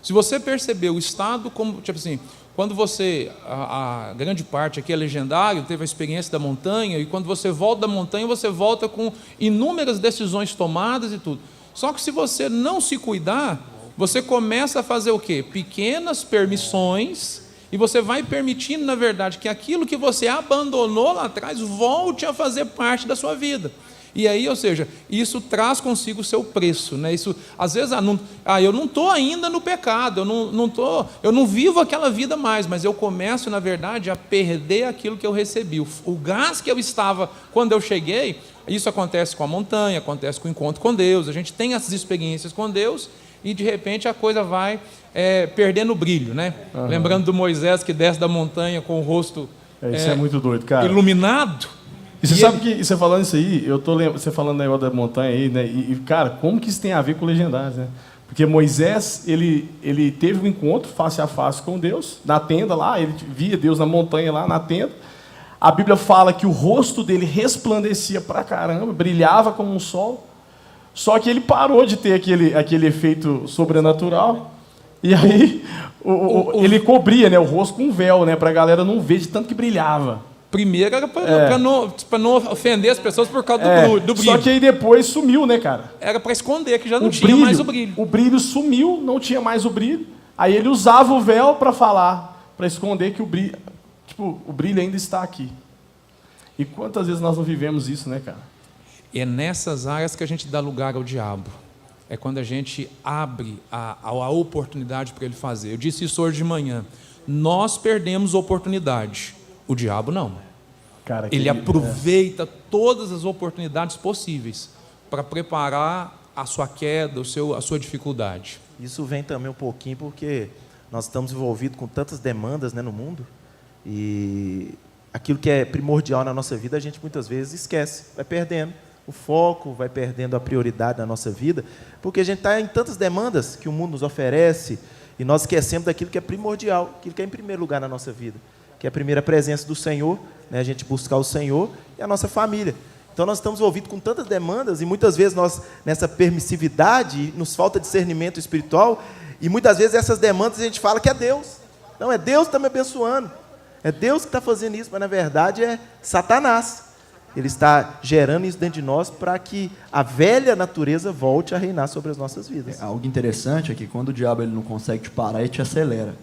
Se você perceber o estado como, tipo assim, quando você, a grande parte aqui é legendário, teve a experiência da montanha, e quando você volta da montanha, você volta com inúmeras decisões tomadas e tudo. Só que se você não se cuidar, você começa a fazer o quê? Pequenas permissões, e você vai permitindo, na verdade, que aquilo que você abandonou lá atrás volte a fazer parte da sua vida. E aí, ou seja, isso traz consigo o seu preço, né? Isso, às vezes, eu não estou ainda no pecado, eu não vivo aquela vida mais, mas eu começo, na verdade, a perder aquilo que eu recebi. O gás que eu estava quando eu cheguei, isso acontece com a montanha, acontece com o encontro com Deus, a gente tem essas experiências com Deus, e de repente a coisa vai perdendo o brilho, né? Uhum. Lembrando do Moisés que desce da montanha com o rosto isso é muito doido, cara. Iluminado. E você sabe que, você falando isso aí, você falando da da montanha aí, né? E, cara, como que isso tem a ver com legendários, né? Porque Moisés, ele teve um encontro face a face com Deus, na tenda lá, ele via Deus na montanha lá, na tenda. A Bíblia fala que o rosto dele resplandecia pra caramba, brilhava como um sol. Só que ele parou de ter aquele efeito sobrenatural. E aí, ele cobria, né, o rosto com um véu, né, pra galera não ver de tanto que brilhava. Primeiro era para não ofender as pessoas por causa do brilho. Só que aí depois sumiu, né, cara? Era para esconder que já não tinha mais o brilho. O brilho sumiu, não tinha mais o brilho. Aí ele usava o véu para falar, para esconder que o brilho ainda está aqui. E quantas vezes nós não vivemos isso, né, cara? É nessas áreas que a gente dá lugar ao diabo. É quando a gente abre a oportunidade para ele fazer. Eu disse isso hoje de manhã. Nós perdemos oportunidade. O diabo não. Cara, ele aproveita todas as oportunidades possíveis para preparar a sua queda, a sua dificuldade. Isso vem também um pouquinho porque nós estamos envolvidos com tantas demandas, né, no mundo, e aquilo que é primordial na nossa vida a gente muitas vezes esquece, vai perdendo o foco, vai perdendo a prioridade na nossa vida, porque a gente está em tantas demandas que o mundo nos oferece e nós esquecemos daquilo que é primordial, aquilo que é em primeiro lugar na nossa vida, que é a primeira presença do Senhor, né, a gente buscar o Senhor e a nossa família. Então nós estamos envolvidos com tantas demandas e muitas vezes nós, nessa permissividade, nos falta discernimento espiritual e muitas vezes essas demandas a gente fala que é Deus. Não, é Deus que está me abençoando, é Deus que está fazendo isso, mas na verdade é Satanás. Ele está gerando isso dentro de nós para que a velha natureza volte a reinar sobre as nossas vidas. Algo interessante é que quando o diabo ele não consegue te parar, ele te acelera.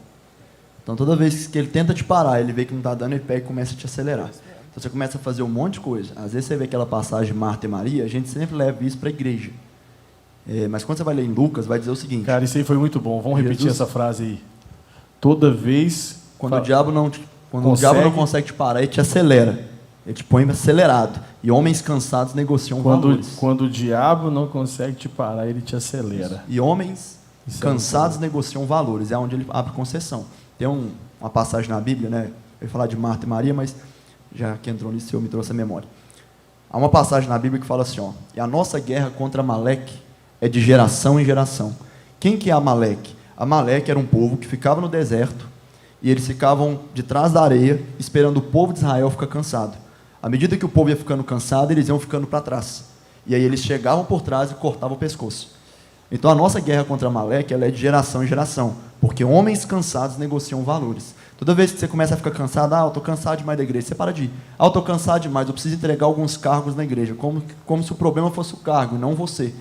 Então, toda vez que ele tenta te parar, ele vê que não está dando, ele pega e começa a te acelerar. Então, você começa a fazer um monte de coisa. Às vezes, você vê aquela passagem de Marta e Maria, a gente sempre leva isso para a igreja. Mas quando você vai ler em Lucas, vai dizer o seguinte... Cara, isso aí foi muito bom. Vamos repetir essa frase aí. Toda vez... Quando o diabo não consegue te parar, ele te acelera. Ele te põe acelerado. E homens cansados negociam valores. Quando o diabo não consegue te parar, ele te acelera. E homens cansados negociam valores. É onde ele abre concessão. Tem uma passagem na Bíblia, né? Eu ia falar de Marta e Maria, mas já que entrou nisso, eu me trouxe a memória. Há uma passagem na Bíblia que fala assim, ó, e a nossa guerra contra Amaleque é de geração em geração. Quem que é Amaleque? Amaleque era um povo que ficava no deserto e eles ficavam de trás da areia esperando o povo de Israel ficar cansado. À medida que o povo ia ficando cansado, eles iam ficando para trás. E aí eles chegavam por trás e cortavam o pescoço. Então a nossa guerra contra Amaleque, ela é de geração em geração, porque homens cansados negociam valores. Toda vez que você começa a ficar cansado, eu estou cansado demais da igreja, você para de ir. Eu estou cansado demais, eu preciso entregar alguns cargos na igreja, como se o problema fosse o cargo e não você.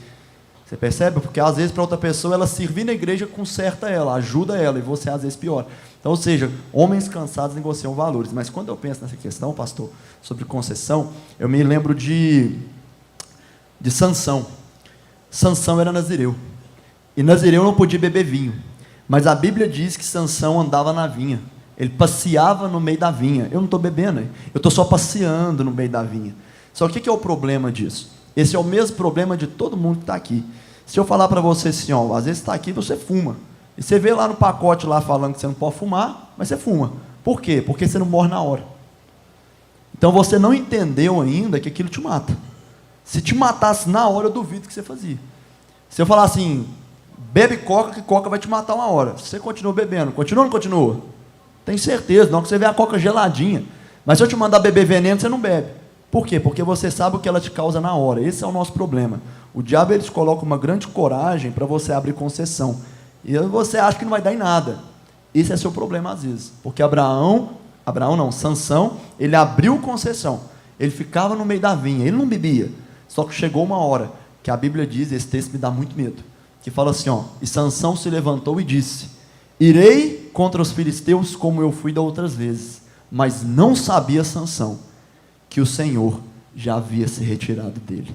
Você percebe? Porque às vezes para outra pessoa ela servir na igreja conserta ela, ajuda ela, e você às vezes piora. Então, ou seja, homens cansados negociam valores. Mas quando eu penso nessa questão, pastor, sobre concessão, eu me lembro de Sansão. Sansão era nazireu. E nazireu não podia beber vinho. Mas a Bíblia diz que Sansão andava na vinha. Ele passeava no meio da vinha. Eu não estou bebendo, eu estou só passeando no meio da vinha. Só que o que é o problema disso? Esse é o mesmo problema de todo mundo que está aqui. Se eu falar para você assim, ó, às vezes está aqui e você fuma. E você vê lá no pacote lá falando que você não pode fumar, mas você fuma. Por quê? Porque você não morre na hora. Então você não entendeu ainda que aquilo te mata. Se te matasse na hora, eu duvido que você fazia. Se eu falar assim, bebe coca, que coca vai te matar uma hora. Você continua bebendo, continua ou não continua? Tem certeza, não que você vê a coca geladinha. Mas se eu te mandar beber veneno, você não bebe. Por quê? Porque você sabe o que ela te causa na hora. Esse é o nosso problema. O diabo, eles colocam uma grande coragem para você abrir concessão. E você acha que não vai dar em nada. Esse é seu problema às vezes. Porque Sansão, ele abriu concessão. Ele ficava no meio da vinha, ele não bebia. Só que chegou uma hora, que a Bíblia diz, esse texto me dá muito medo, que fala assim, ó, e Sansão se levantou e disse, irei contra os filisteus como eu fui da outras vezes. Mas não sabia Sansão que o Senhor já havia se retirado dele.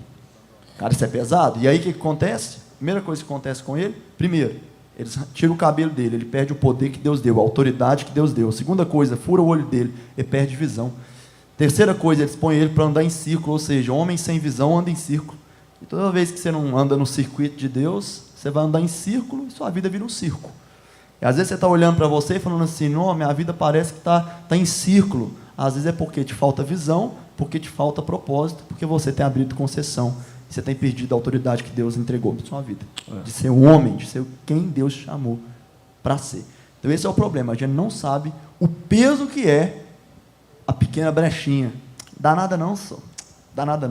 Cara, isso é pesado. E aí o que acontece? Primeira coisa que acontece com ele, primeiro, eles tiram o cabelo dele, ele perde o poder que Deus deu, a autoridade que Deus deu. Segunda coisa, fura o olho dele, ele perde visão. Terceira coisa, eles põem ele para andar em círculo, ou seja, homem sem visão anda em círculo. E toda vez que você não anda no circuito de Deus, você vai andar em círculo e sua vida vira um circo. E às vezes você está olhando para você e falando assim, não, minha vida parece que está em círculo. Às vezes é porque te falta visão, porque te falta propósito, porque você tem abrido concessão. Você tem perdido a autoridade que Deus entregou na sua vida. De ser um homem, de ser quem Deus te chamou para ser. Então esse é o problema. A gente não sabe o peso que é a pequena brechinha. Dá nada não, só. Dá nada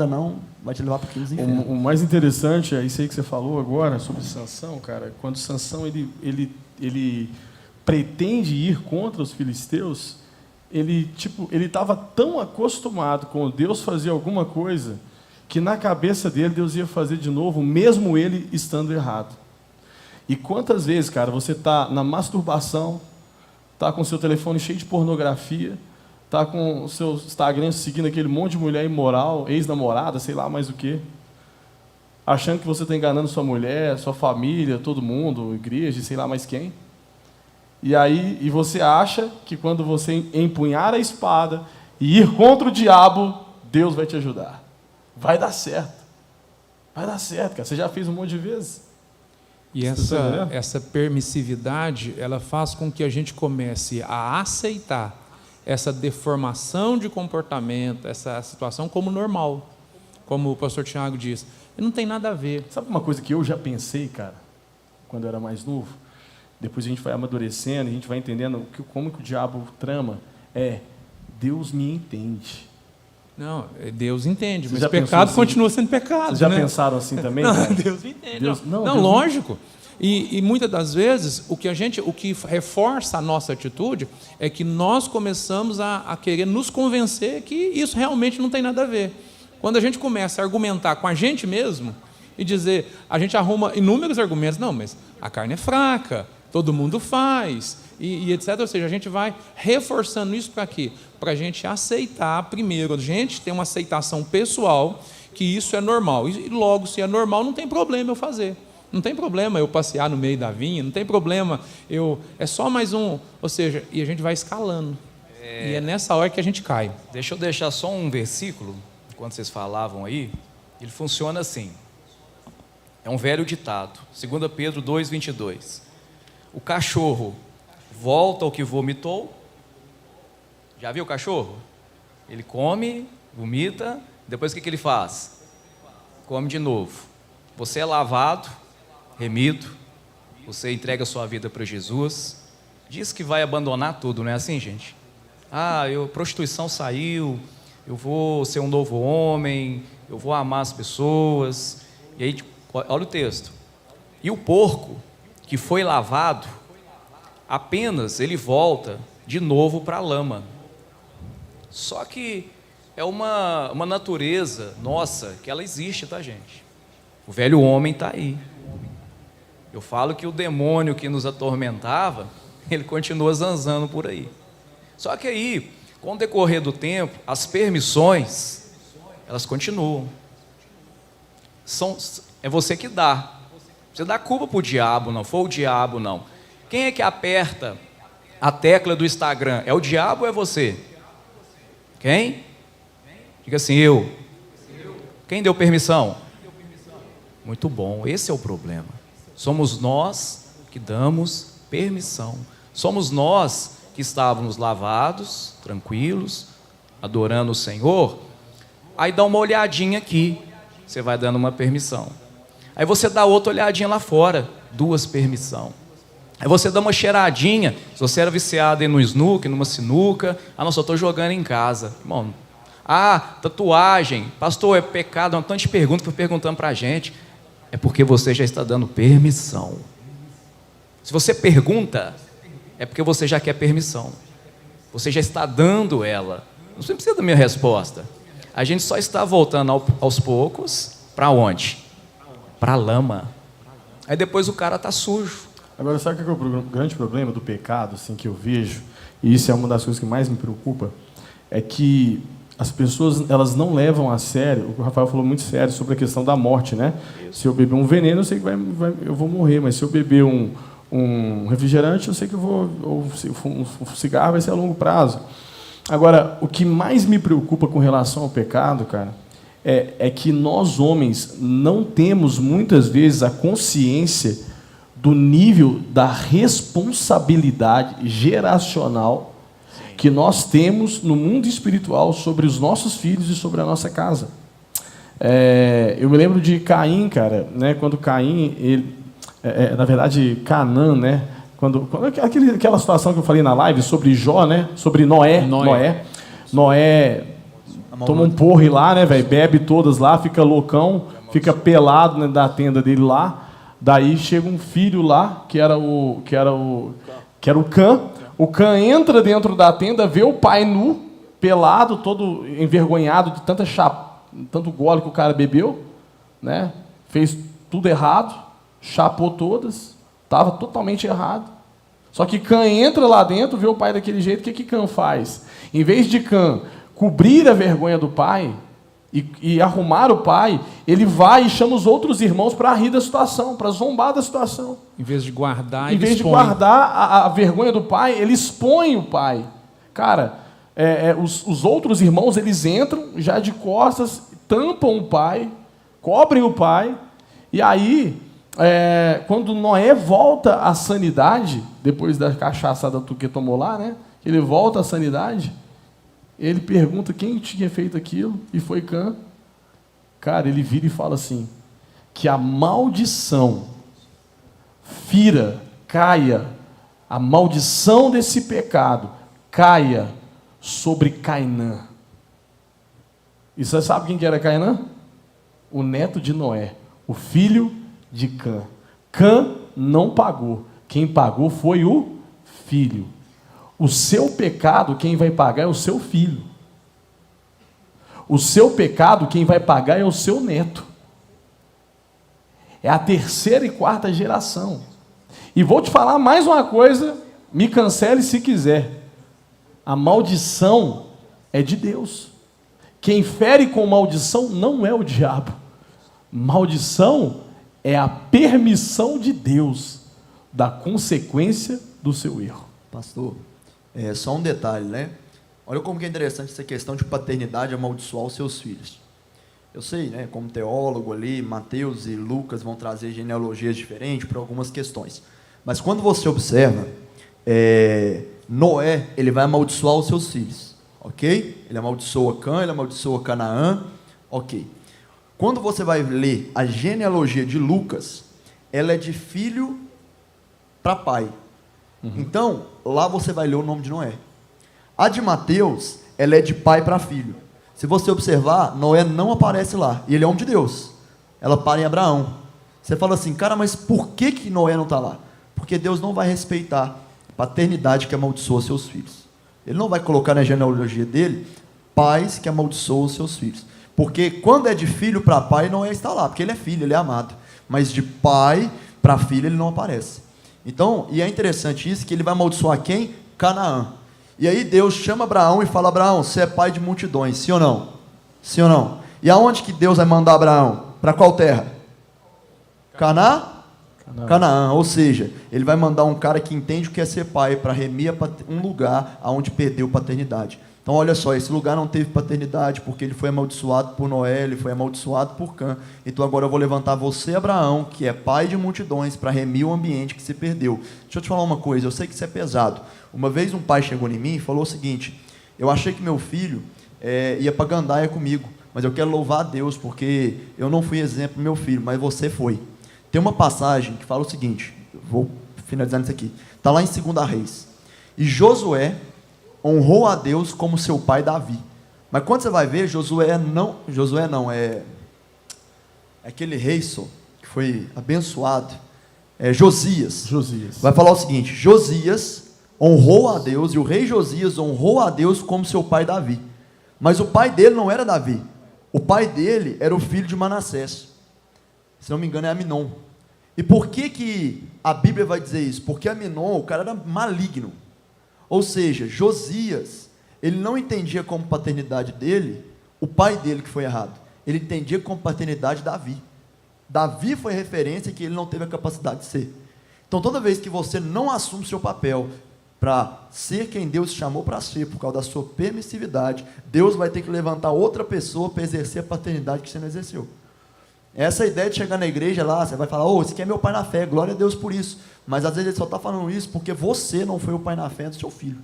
não, vai te levar para aqueles infernos. O mais interessante é isso aí que você falou agora, sobre Sansão, cara. Quando Sansão ele pretende ir contra os filisteus, ele estava tão acostumado com Deus fazer alguma coisa, que na cabeça dele Deus ia fazer de novo, mesmo ele estando errado. E quantas vezes, cara, você está na masturbação, está com seu telefone cheio de pornografia, está com o seu Instagram seguindo aquele monte de mulher imoral, ex-namorada, sei lá mais o quê, achando que você está enganando sua mulher, sua família, todo mundo, igreja, sei lá mais quem. E você acha que quando você empunhar a espada e ir contra o diabo, Deus vai te ajudar. Vai dar certo. Vai dar certo, cara. Você já fez um monte de vezes. E essa permissividade, ela faz com que a gente comece a aceitar essa deformação de comportamento, essa situação como normal. Como o pastor Tiago diz. E não tem nada a ver. Sabe uma coisa que eu já pensei, cara, quando eu era mais novo? Depois a gente vai amadurecendo, a gente vai entendendo como que o diabo trama. Deus me entende. Não, Deus entende, mas já o pecado assim, continua sendo pecado. Vocês já pensaram assim também? Não, cara? Deus me entende. Deus Lógico. E muitas das vezes, o que reforça a nossa atitude é que nós começamos a querer nos convencer que isso realmente não tem nada a ver. Quando a gente começa a argumentar com a gente mesmo e dizer, a gente arruma inúmeros argumentos, não, mas a carne é fraca, todo mundo faz, e etc. Ou seja, a gente vai reforçando isso para quê? Para a gente aceitar primeiro, a gente tem uma aceitação pessoal que isso é normal. E logo, se é normal, não tem problema eu fazer. Não tem problema eu passear no meio da vinha, não tem problema é só mais um, ou seja, e a gente vai escalando. E é nessa hora que a gente cai. Deixa eu deixar só um versículo, quando vocês falavam aí, ele funciona assim. É um velho ditado, 2 Pedro 2:22. O cachorro volta ao que vomitou. Já viu o cachorro? Ele come, vomita Depois o que ele faz? Come de novo. Você é lavado, remido, você entrega a sua vida para Jesus, diz que vai abandonar tudo, não é assim, gente? Prostituição saiu, eu vou ser um novo homem, eu vou amar as pessoas. E aí, olha o texto. E o porco que foi lavado, apenas ele volta de novo para a lama. Só que é uma natureza nossa que ela existe, tá, gente? O velho homem está aí. Eu falo que o demônio que nos atormentava, ele continua zanzando por aí. Só que aí, com o decorrer do tempo, as permissões, elas continuam. É você que dá. Você dá culpa para o diabo, não foi o diabo, não. Quem é que aperta a tecla do Instagram? É o diabo ou é você? Quem? Diga assim, eu. Quem deu permissão? Muito bom, esse é o problema. Somos nós que damos permissão. Somos nós que estávamos lavados, tranquilos, adorando o Senhor. Aí dá uma olhadinha aqui, você vai dando uma permissão. Aí você dá outra olhadinha lá fora, 2 permissão. Aí você dá uma cheiradinha, se você era viciado no snooker, numa sinuca, nossa, eu estou jogando em casa. Irmão, tatuagem, pastor, é pecado, uma tanta pergunta que foi perguntando para a gente. É porque você já está dando permissão. Se você pergunta, é porque você já quer permissão. Você já está dando ela. Você não precisa da minha resposta. A gente só está voltando aos poucos, para onde? Para a lama. Aí depois o cara está sujo. Agora, sabe o que é o grande problema do pecado, assim, que eu vejo, e isso é uma das coisas que mais me preocupa, é que as pessoas, elas não levam a sério, o Rafael falou muito sério sobre a questão da morte, né? Se eu beber um veneno, eu sei que eu vou morrer, mas se eu beber um refrigerante, eu sei que eu vou, ou um cigarro vai ser a longo prazo. Agora, o que mais me preocupa com relação ao pecado, cara, é que nós homens não temos muitas vezes a consciência do nível da responsabilidade geracional que nós temos no mundo espiritual sobre os nossos filhos e sobre a nossa casa. Eu me lembro de Caim, cara, né? Quando Caim, na verdade, Canaã, né? Aquela situação que eu falei na live sobre Jó, né? Sobre Noé. Toma um porre lá, né, velho? Bebe todas lá, fica loucão, fica pelado, né, da tenda dele lá. Daí chega um filho lá, que era o Cã. O Cã entra dentro da tenda, vê o pai nu, pelado, todo envergonhado de tanto gole que o cara bebeu, né? Fez tudo errado, chapou todas, estava totalmente errado. Só que Cã entra lá dentro, vê o pai daquele jeito, o que Cã faz? Em vez de Cã cobrir a vergonha do pai e arrumar o pai, ele vai e chama os outros irmãos para rir da situação, para zombar da situação. Em vez de guardar, em vez de guardar a vergonha do pai, ele expõe o pai. Cara, os outros irmãos, eles entram já de costas, tampam o pai, cobrem o pai, e aí, quando Noé volta à sanidade, depois da cachaçada que tomou lá, né? Ele volta à sanidade, ele pergunta quem tinha feito aquilo, e foi Cã. Cara, ele vira e fala assim, que a maldição caia, a maldição desse pecado caia sobre Cainã. E você sabe quem que era Cainã? O neto de Noé, o filho de Cã. Cã não pagou, quem pagou foi o filho. O seu pecado, quem vai pagar é o seu filho. O seu pecado, quem vai pagar é o seu neto. É a 3ª e 4ª geração. E vou te falar mais uma coisa, me cancele se quiser. A maldição é de Deus. Quem fere com maldição não é o diabo. Maldição é a permissão de Deus da consequência do seu erro. Pastor, só um detalhe, né? Olha como que é interessante essa questão de paternidade amaldiçoar os seus filhos. Eu sei, né, como teólogo ali, Mateus e Lucas vão trazer genealogias diferentes para algumas questões. Mas quando você observa, Noé, ele vai amaldiçoar os seus filhos, ok? Ele amaldiçoa Cã, ele amaldiçoa Canaã, Ok. Quando você vai ler a genealogia de Lucas, ela é de filho para pai. Então, lá você vai ler o nome de Noé. A de Mateus, ela é de pai para filho. Se você observar, Noé não aparece lá. E ele é homem de Deus. Ela para em Abraão. Você fala assim, cara, mas por que Noé não está lá? Porque Deus não vai respeitar a paternidade que amaldiçoa seus filhos. Ele não vai colocar na genealogia dele pais que amaldiçoam seus filhos. Porque quando é de filho para pai, Noé está lá, porque ele é filho, ele é amado. Mas de pai para filho, ele não aparece. Então, e é interessante isso, que ele vai amaldiçoar quem? Canaã. E aí Deus chama Abraão e fala, Abraão, você é pai de multidões, sim ou não? Sim ou não? E aonde que Deus vai mandar Abraão? Para qual terra? Canaã, ou seja, ele vai mandar um cara que entende o que é ser pai para remir um lugar onde perdeu paternidade. Então olha só, esse lugar não teve paternidade porque ele foi amaldiçoado por Noé, ele foi amaldiçoado por Cã. Então agora eu vou levantar você, Abraão, que é pai de multidões, para remir o ambiente que se perdeu. Deixa eu te falar uma coisa, eu sei que isso é pesado. Uma vez um pai chegou em mim e falou o seguinte, eu achei que meu filho ia para Gandaia comigo, mas eu quero louvar a Deus porque eu não fui exemplo para meu filho, mas você foi. Tem uma passagem que fala o seguinte, vou finalizar isso aqui, está lá em 2 Reis, e Josué honrou a Deus como seu pai Davi. Mas quando você vai ver, Josué não, é aquele rei que foi abençoado, Josias. Vai falar o seguinte, Josias honrou a Deus, e o rei Josias honrou a Deus como seu pai Davi. Mas o pai dele não era Davi, o pai dele era o filho de Manassés, se não me engano é Aminon. E por que a Bíblia vai dizer isso? Porque Aminon, o cara era maligno. Ou seja, Josias, ele não entendia como paternidade dele, o pai dele que foi errado. Ele entendia como paternidade Davi. Davi foi referência que ele não teve a capacidade de ser. Então, toda vez que você não assume seu papel para ser quem Deus te chamou para ser, por causa da sua permissividade, Deus vai ter que levantar outra pessoa para exercer a paternidade que você não exerceu. Essa ideia de chegar na igreja lá, você vai falar, esse aqui é meu pai na fé, glória a Deus por isso. Mas às vezes ele só está falando isso porque você não foi o pai na fé do seu filho.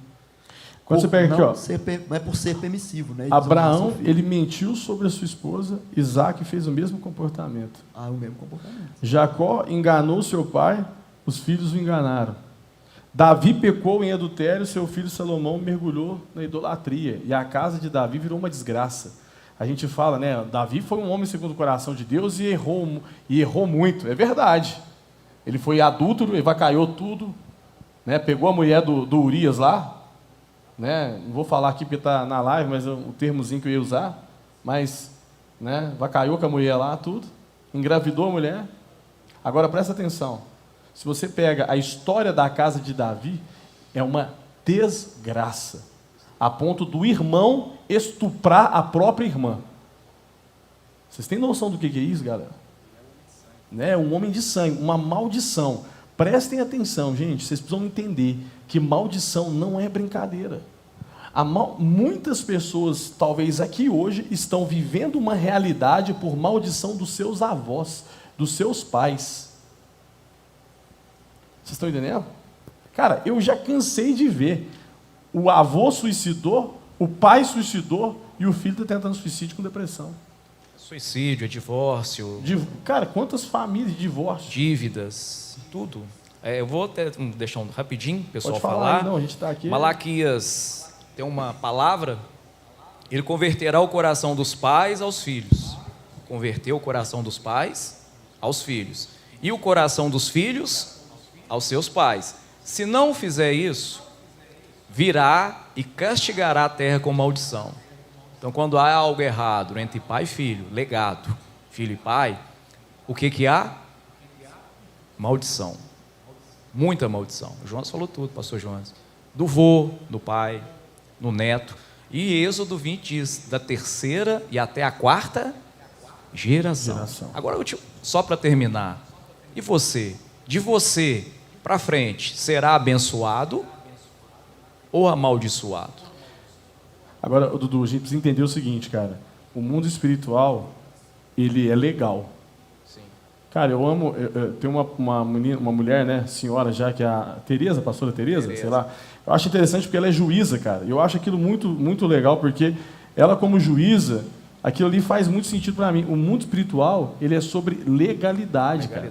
Quando você pega aqui, não é por ser permissivo, né? Abraão, ele mentiu sobre a sua esposa, Isaac fez o mesmo comportamento. O mesmo comportamento. Jacó enganou seu pai, os filhos o enganaram. Davi pecou em adultério, seu filho Salomão mergulhou na idolatria, e a casa de Davi virou uma desgraça. A gente fala, né, Davi foi um homem segundo o coração de Deus e errou muito, é verdade. Ele foi adúltero, evacaiou tudo, né, pegou a mulher do Urias lá, né, não vou falar aqui porque está na live, mas o termozinho que eu ia usar, mas, né, evacaiou com a mulher lá, tudo, engravidou a mulher. Agora presta atenção, se você pega a história da casa de Davi, é uma desgraça, a ponto do irmão estuprar a própria irmã. Vocês têm noção do que é isso, galera? Né? Um homem de sangue, uma maldição. Prestem atenção, gente, vocês precisam entender que maldição não é brincadeira. Muitas pessoas, talvez aqui hoje, estão vivendo uma realidade por maldição dos seus avós, dos seus pais. Vocês estão entendendo? Cara, eu já cansei de ver o avô suicidou, o pai suicidou e o filho está tentando suicídio com depressão. Suicídio, divórcio. Cara, quantas famílias de divórcio? Dívidas, tudo. Eu vou até deixar rapidinho o pessoal Pode falar. Aí, não, a gente está aqui. Malaquias tem uma palavra, ele converterá o coração dos pais aos filhos. Converteu o coração dos pais aos filhos. E o coração dos filhos aos seus pais. Se não fizer isso, virá e castigará a terra com maldição. Então, quando há algo errado entre pai e filho, legado, filho e pai, o que há? Maldição. Muita maldição. O Jonas falou tudo, pastor Jonas. Do vô, do pai, no neto. E Êxodo 20 diz, da terceira e até a quarta geração. Agora, só para terminar, e você? De você para frente, será abençoado ou amaldiçoado? Agora, Dudu, a gente precisa entender o seguinte, cara. O mundo espiritual, ele é legal. Sim. Cara, eu amo... tem uma mulher, né, senhora já, que é a Tereza, a pastora Tereza, sei lá. Eu acho interessante porque ela é juíza, cara. Eu acho aquilo muito, muito legal, porque ela, como juíza, Aquilo ali faz muito sentido para mim. O mundo espiritual, ele é sobre legalidade, cara.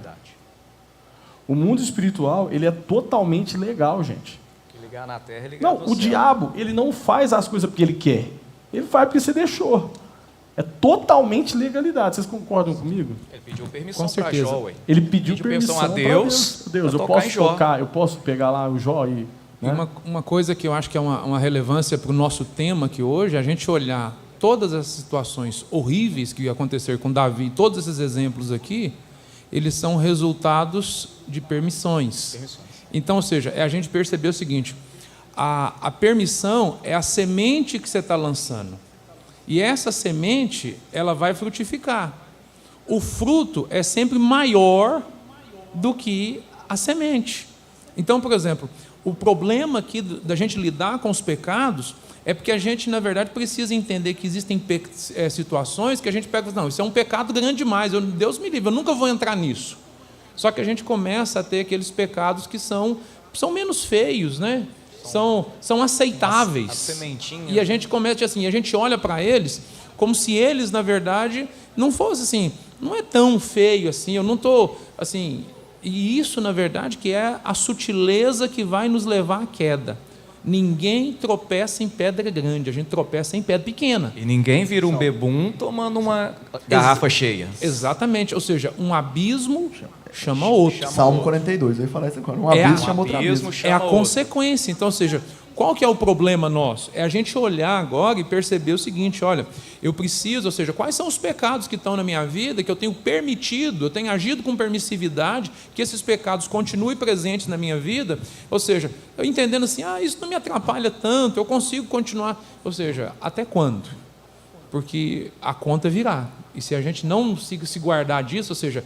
O mundo espiritual, ele é totalmente legal, gente. Ligar na terra, ligar Não, no o céu. diabo, ele não faz as coisas porque ele quer. Ele faz porque você deixou. É totalmente legalidade. Vocês concordam comigo? Ele pediu permissão Com para certeza. Jó, ué. Ele pediu permissão a pra Deus, Deus, eu pra tocar em posso Jó. tocar, eu posso pegar lá o Jó e... E Né? uma coisa que eu acho que é uma relevância para o nosso tema aqui hoje, é a gente olhar todas as situações horríveis que aconteceram com Davi, todos esses exemplos aqui, eles são resultados de permissões. Então, ou seja, é a gente perceber o seguinte, a permissão é a semente que você está lançando. E essa semente, ela vai frutificar. O fruto é sempre maior do que a semente. Então, por exemplo, o problema aqui da gente lidar com os pecados é porque a gente, na verdade, precisa entender que existem situações que a gente pega e fala, não, isso é um pecado grande demais, Deus me livre, eu nunca vou entrar nisso. Só que a gente começa a ter aqueles pecados que são menos feios, né? São aceitáveis. A sementinha. E a gente comete assim, a gente olha para eles como se eles, na verdade, não fosse assim, não é tão feio assim, eu não estou assim... E isso, na verdade, que é a sutileza que vai nos levar à queda. Ninguém tropeça em pedra grande, a gente tropeça em pedra pequena. E ninguém vira um bebum tomando uma garrafa cheia. Exatamente, ou seja, um abismo chama outro. Salmo 42, eu ia falar isso agora. Um abismo chama outro abismo. É a consequência. Então, ou seja, qual que é o problema nosso? É a gente olhar agora e perceber o seguinte, olha, eu preciso, ou seja, quais são os pecados que estão na minha vida, que eu tenho permitido, eu tenho agido com permissividade, que esses pecados continuem presentes na minha vida, ou seja, eu entendendo assim, isso não me atrapalha tanto, eu consigo continuar, ou seja, até quando? Porque a conta virá. E se a gente não se guardar disso, ou seja,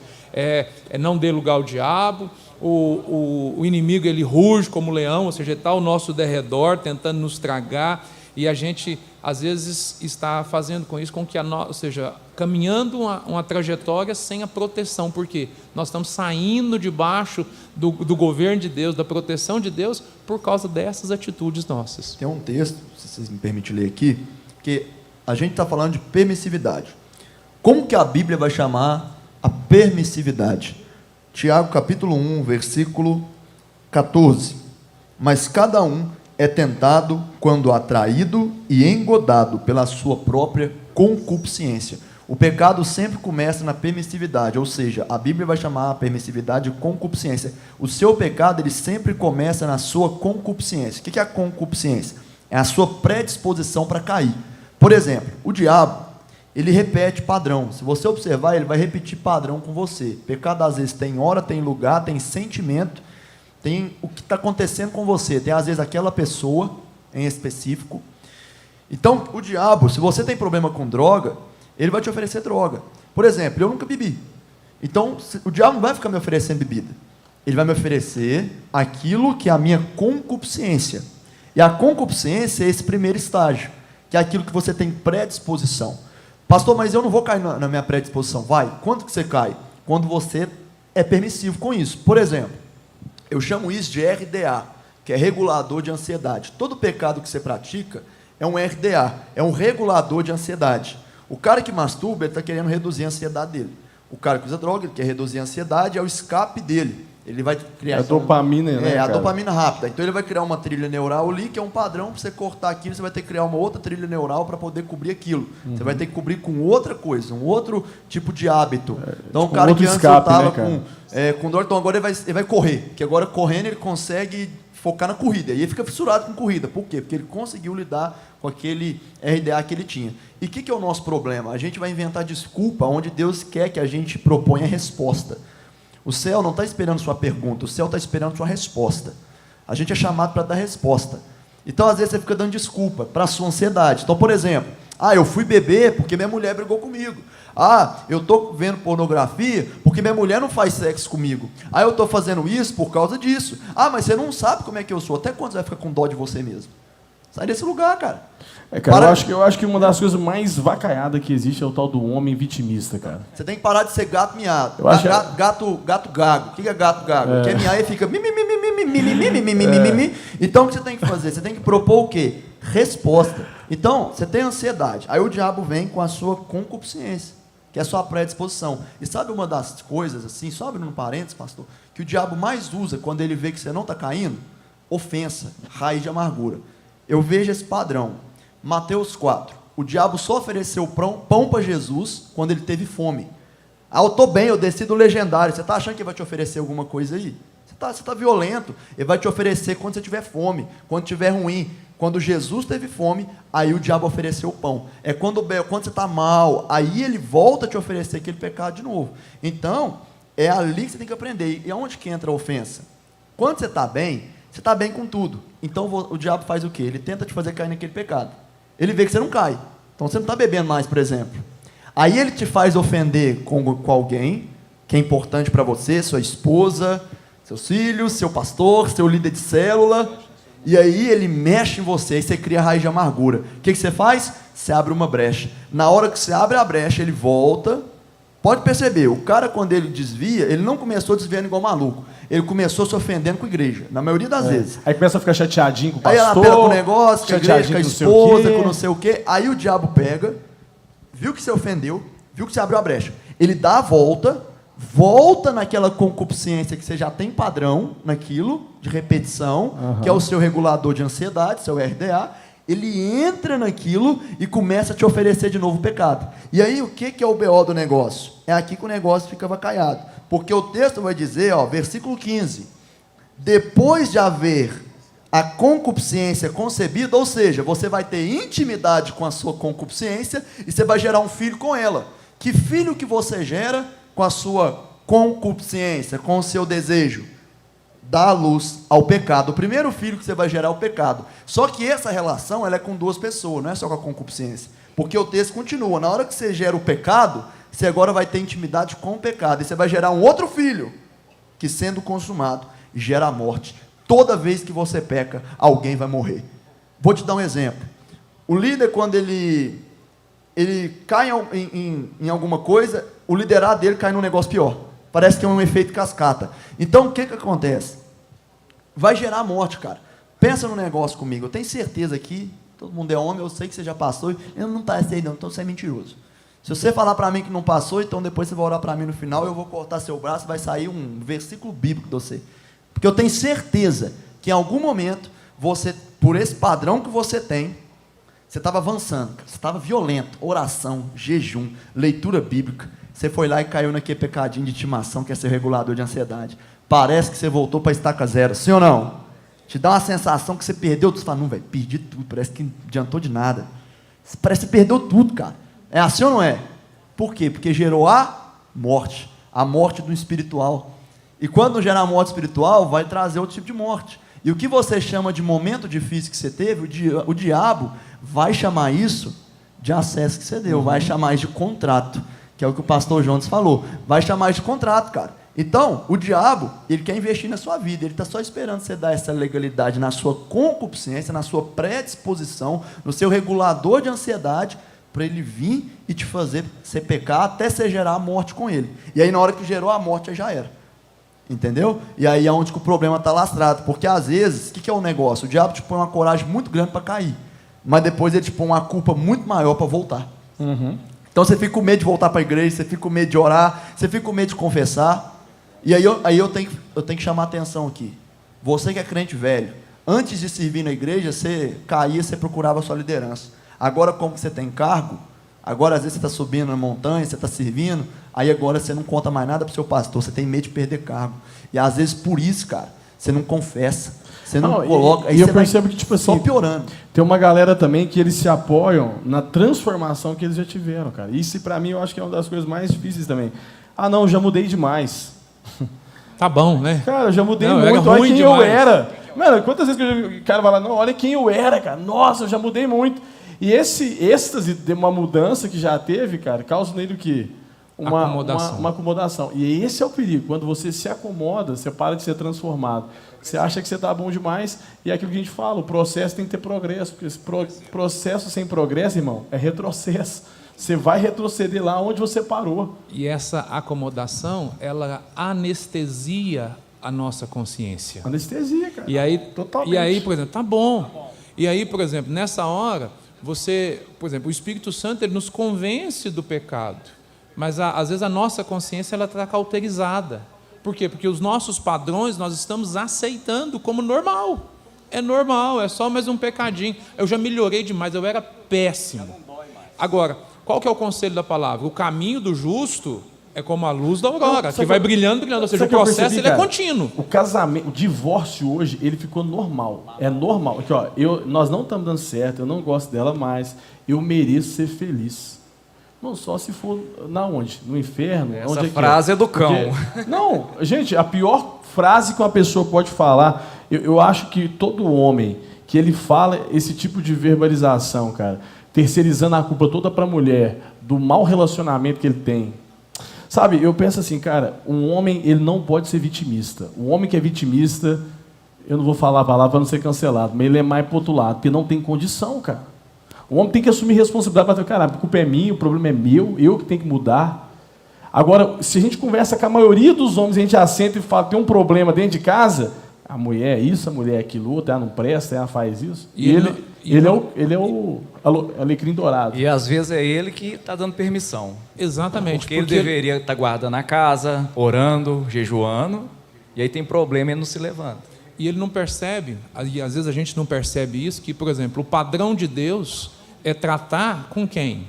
não dê lugar ao diabo, o inimigo ele ruge como leão, ou seja, está ao nosso derredor, tentando nos tragar, e a gente, às vezes, está fazendo com isso, com que ou seja, caminhando uma trajetória sem a proteção, porque nós estamos saindo debaixo do governo de Deus, da proteção de Deus, por causa dessas atitudes nossas. Tem um texto, se vocês me permitem ler aqui, que a gente está falando de permissividade. Como que a Bíblia vai chamar a permissividade? Tiago, capítulo 1, versículo 14. Mas cada um é tentado quando atraído e engodado pela sua própria concupiscência. O pecado sempre começa na permissividade, ou seja, a Bíblia vai chamar a permissividade de concupiscência. O seu pecado, ele sempre começa na sua concupiscência. O que é a concupiscência? É a sua predisposição para cair. Por exemplo, o diabo, ele repete padrão. Se você observar, ele vai repetir padrão com você. Pecado, às vezes, tem hora, tem lugar, tem sentimento, tem o que está acontecendo com você. Tem, às vezes, aquela pessoa em específico. Então, o diabo, se você tem problema com droga, ele vai te oferecer droga. Por exemplo, eu nunca bebi. Então, o diabo não vai ficar me oferecendo bebida. Ele vai me oferecer aquilo que é a minha concupiscência. E a concupiscência é esse primeiro estágio, que é aquilo que você tem predisposição. Pastor, mas eu não vou cair na minha predisposição. Vai. Quando que você cai? Quando você é permissivo com isso. Por exemplo, eu chamo isso de RDA, que é regulador de ansiedade. Todo pecado que você pratica é um RDA, é um regulador de ansiedade. O cara que masturba, ele está querendo reduzir a ansiedade dele. O cara que usa droga, ele quer reduzir a ansiedade, é o escape dele. Ele vai criar... a dopamina, né, a cara? dopamina rápida. Então ele vai criar uma trilha neural ali, que é um padrão, para você cortar aquilo, você vai ter que criar uma outra trilha neural para poder cobrir aquilo. Você vai ter que cobrir com outra coisa, um outro tipo de hábito. Então tipo o cara outro que antes escape, estava né, com dor, então agora ele vai correr. Porque agora correndo ele consegue focar na corrida. E ele fica fissurado com corrida. Por quê? Porque ele conseguiu lidar com aquele RDA que ele tinha. E o que é o nosso problema? A gente vai inventar desculpa onde Deus quer que a gente proponha a resposta. O céu não está esperando sua pergunta, o céu está esperando sua resposta. A gente é chamado para dar resposta. Então, às vezes, você fica dando desculpa para a sua ansiedade. Então, por exemplo, eu fui beber porque minha mulher brigou comigo. Eu estou vendo pornografia porque minha mulher não faz sexo comigo. Eu estou fazendo isso por causa disso. Mas você não sabe como é que eu sou. Até quando você vai ficar com dó de você mesmo? Sai desse lugar, cara. Cara, eu acho que uma das coisas mais vacaiadas que existe é o tal do homem vitimista, cara. Você tem que parar de ser gato miado. Gato gago. O que é gato gago? Quer miar e fica mimimi. Então o que você tem que fazer? Você tem que propor o quê? resposta. Então, você tem ansiedade. Aí o diabo vem com a sua concupiscência, que é a sua predisposição. E sabe uma das coisas, assim, só abrindo um parênteses, pastor, que o diabo mais usa quando ele vê que você não está caindo? Ofensa, raiz de amargura. Eu vejo esse padrão. Mateus 4. O diabo só ofereceu pão para Jesus quando ele teve fome. Ah, eu estou bem, eu desci do legendário. Você está achando que ele vai te oferecer alguma coisa aí? Você tá violento. Ele vai te oferecer quando você tiver fome, quando estiver ruim. Quando Jesus teve fome, aí o diabo ofereceu o pão. É quando você está mal, aí ele volta a te oferecer aquele pecado de novo. Então, é ali que você tem que aprender. E aonde que entra a ofensa? Quando você está bem com tudo. Então o diabo faz o quê? Ele tenta te fazer cair naquele pecado. Ele vê que você não cai. Então você não está bebendo mais, por exemplo. Aí ele te faz ofender com alguém que é importante para você, sua esposa, seus filhos, seu pastor, seu líder de célula. E aí ele mexe em você, aí você cria raiz de amargura. O que você faz? Você abre uma brecha. Na hora que você abre a brecha, ele volta. Pode perceber, o cara quando ele desvia, ele não começou desviando igual maluco. Ele começou se ofendendo com a igreja, na maioria das vezes. Aí começa a ficar chateadinho com o pastor. Aí ela pega com o negócio, com a igreja, com a esposa, com não sei o quê. Aí o diabo pega, viu que você ofendeu, viu que você abriu a brecha. Ele dá a volta naquela concupiscência que você já tem padrão naquilo, de repetição, que é o seu regulador de ansiedade, seu RDA. Ele entra naquilo e começa a te oferecer de novo o pecado. E aí o que é o BO do negócio? É aqui que o negócio fica vacaiado. Porque o texto vai dizer, versículo 15, depois de haver a concupiscência concebida, ou seja, você vai ter intimidade com a sua concupiscência e você vai gerar um filho com ela. Que filho que você gera com a sua concupiscência, com o seu desejo? Dá luz ao pecado. O primeiro filho que você vai gerar é o pecado. Só que essa relação ela é com duas pessoas, não é só com a concupiscência. Porque o texto continua. Na hora que você gera o pecado, você agora vai ter intimidade com o pecado. E você vai gerar um outro filho, que sendo consumado, gera a morte. Toda vez que você peca, alguém vai morrer. Vou te dar um exemplo. O líder, quando ele cai em alguma coisa, o liderado dele cai num negócio pior. Parece que é um efeito cascata. Então, o que acontece? Vai gerar morte, cara. Pensa no negócio comigo. Eu tenho certeza que todo mundo é homem, eu sei que você já passou. Eu não passei, não, então você é mentiroso. Se você falar para mim que não passou, então depois você vai orar para mim no final, eu vou cortar seu braço, vai sair um versículo bíblico de você. Porque eu tenho certeza que em algum momento, você, por esse padrão que você tem, você estava avançando, você estava violento, oração, jejum, leitura bíblica. Você foi lá e caiu naquele pecadinho de estimação, que é ser regulador de ansiedade. Parece que você voltou para a estaca zero, sim ou não? Te dá uma sensação que você perdeu tudo. Você fala, não, velho, perdi tudo, parece que não adiantou de nada. Parece que você perdeu tudo, cara. É assim ou não é? Por quê? Porque gerou a morte do espiritual. E quando gerar a morte espiritual, vai trazer outro tipo de morte. E o que você chama de momento difícil que você teve, o diabo vai chamar isso de acesso que você deu, vai chamar isso de contrato. Que é o que o pastor Jones falou. Vai chamar de contrato, cara. Então, o diabo, ele quer investir na sua vida. Ele está só esperando você dar essa legalidade na sua concupiscência, na sua predisposição, no seu regulador de ansiedade, para ele vir e te fazer você pecar até você gerar a morte com ele. E aí, na hora que gerou a morte, aí já era. Entendeu? E aí é onde que o problema está lastrado. Porque, às vezes, o que é o negócio? O diabo te põe uma coragem muito grande para cair. Mas depois ele te põe uma culpa muito maior para voltar. Então você fica com medo de voltar para a igreja, você fica com medo de orar, você fica com medo de confessar. E aí eu tenho que chamar a atenção aqui. Você que é crente velho, antes de servir na igreja, você caía, você procurava a sua liderança. Agora, como você tem cargo, agora às vezes você está subindo na montanha, você está servindo, aí agora você não conta mais nada para o seu pastor, você tem medo de perder cargo. E às vezes por isso, cara, você não confessa. Você não coloca. E eu percebo que, tipo assim, só piorando. Tem uma galera também que eles se apoiam na transformação que eles já tiveram, cara. Isso, pra mim, eu acho que é uma das coisas mais difíceis também. Ah, não, já mudei demais. Tá bom, né? Cara, eu já mudei muito. Olha quem eu era. Mano, quantas vezes que o cara vai lá, não, olha quem eu era, cara. Nossa, eu já mudei muito. E esse êxtase de uma mudança que já teve, cara, causa nele o quê? Uma acomodação. E esse é o perigo. Quando você se acomoda, você para de ser transformado. Você acha que você está bom demais, e é aquilo que a gente fala, o processo tem que ter progresso, porque esse processo sem progresso, irmão, é retrocesso. Você vai retroceder lá onde você parou. E essa acomodação, ela anestesia a nossa consciência. Anestesia, cara. E aí, totalmente. E aí, por exemplo, tá bom, E aí, por exemplo, nessa hora, por exemplo, o Espírito Santo ele nos convence do pecado, mas às vezes a nossa consciência ela está cauterizada. Por quê? Porque os nossos padrões nós estamos aceitando como normal. É normal, é só mais um pecadinho. Eu já melhorei demais, eu era péssimo. Agora, qual que é o conselho da palavra? O caminho do justo é como a luz da aurora, que vai brilhando, brilhando. Ou seja, o processo ele é contínuo. O casamento, o divórcio hoje, ele ficou normal. É normal. Aqui, ó, nós não estamos dando certo, eu não gosto dela mais, eu mereço ser feliz. Não só se for na onde? No inferno? Essa onde frase é do cão. Porque, não, gente, a pior frase que uma pessoa pode falar, eu acho que todo homem que ele fala esse tipo de verbalização, cara, terceirizando a culpa toda para a mulher, do mau relacionamento que ele tem. Sabe, eu penso assim, cara, um homem, ele não pode ser vitimista. O homem que é vitimista, eu não vou falar a palavra para não ser cancelado, mas ele é mais pro outro lado, porque não tem condição, cara. O homem tem que assumir responsabilidade para dizer, cara, a culpa é minha, o problema é meu, eu que tenho que mudar. Agora, se a gente conversa com a maioria dos homens, a gente assenta e fala, tem um problema dentro de casa, a mulher é isso, a mulher é aquilo outro, ela não presta, ela faz isso. E ele é o alecrim dourado. E às vezes é ele que está dando permissão. Exatamente. Porque ele deveria estar guardando a casa, orando, jejuando, e aí tem problema e ele não se levanta. E ele não percebe, e às vezes a gente não percebe isso, que, por exemplo, o padrão de Deus é tratar com quem?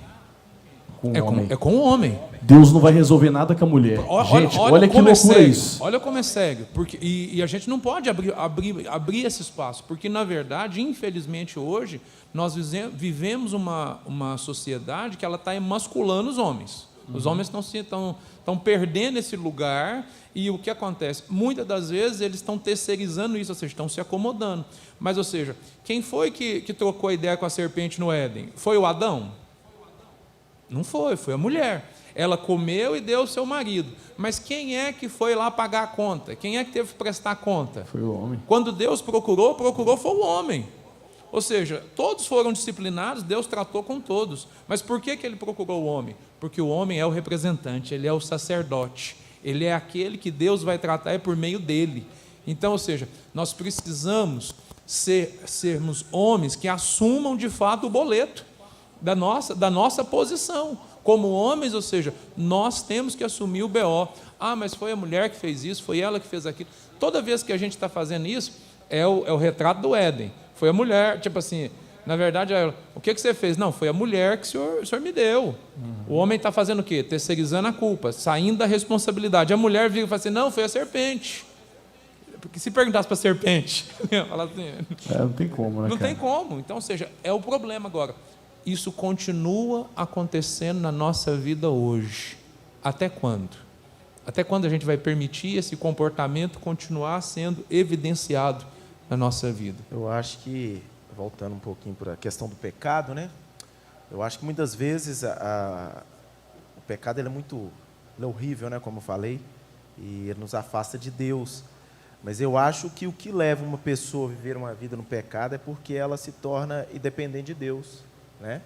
É com o homem. Deus não vai resolver nada com a mulher. Gente, olha que loucura isso. Olha como é sério. Porque, e a gente não pode abrir esse espaço, porque, na verdade, infelizmente, hoje, nós vivemos uma sociedade que ela está emasculando os homens. Os homens estão perdendo esse lugar, e o que acontece? Muitas das vezes eles estão terceirizando isso, ou seja, estão se acomodando. Mas, ou seja, quem foi que trocou a ideia com a serpente no Éden? Foi o Adão? Não foi a mulher. Ela comeu e deu ao seu marido. Mas quem é que foi lá pagar a conta? Quem é que teve que prestar conta? Foi o homem. Quando Deus procurou foi o homem. Ou seja, todos foram disciplinados, Deus tratou com todos. Mas por que ele procurou o homem? Porque o homem é o representante, ele é o sacerdote. Ele é aquele que Deus vai tratar por meio dele. Então, ou seja, nós precisamos sermos homens que assumam de fato o boleto da nossa posição. Como homens, ou seja, nós temos que assumir o BO. Ah, mas foi a mulher que fez isso, foi ela que fez aquilo. Toda vez que a gente está fazendo isso, é o retrato do Éden. Foi a mulher, tipo assim, na verdade, o que você fez? Não, foi a mulher que o senhor me deu. O homem está fazendo o quê? Terceirizando a culpa, saindo da responsabilidade. A mulher vira e fala assim, não, foi a serpente. Porque se perguntasse para a serpente, fala assim, não tem como, né? Não tem como. Então, ou seja, é o problema agora. Isso continua acontecendo na nossa vida hoje. Até quando? Até quando a gente vai permitir esse comportamento continuar sendo evidenciado na nossa vida? Eu acho que, voltando um pouquinho para a questão do pecado, né? Eu acho que muitas vezes o pecado ele é horrível, né? Como eu falei, e ele nos afasta de Deus. Mas eu acho que o que leva uma pessoa a viver uma vida no pecado é porque ela se torna independente de Deus, né?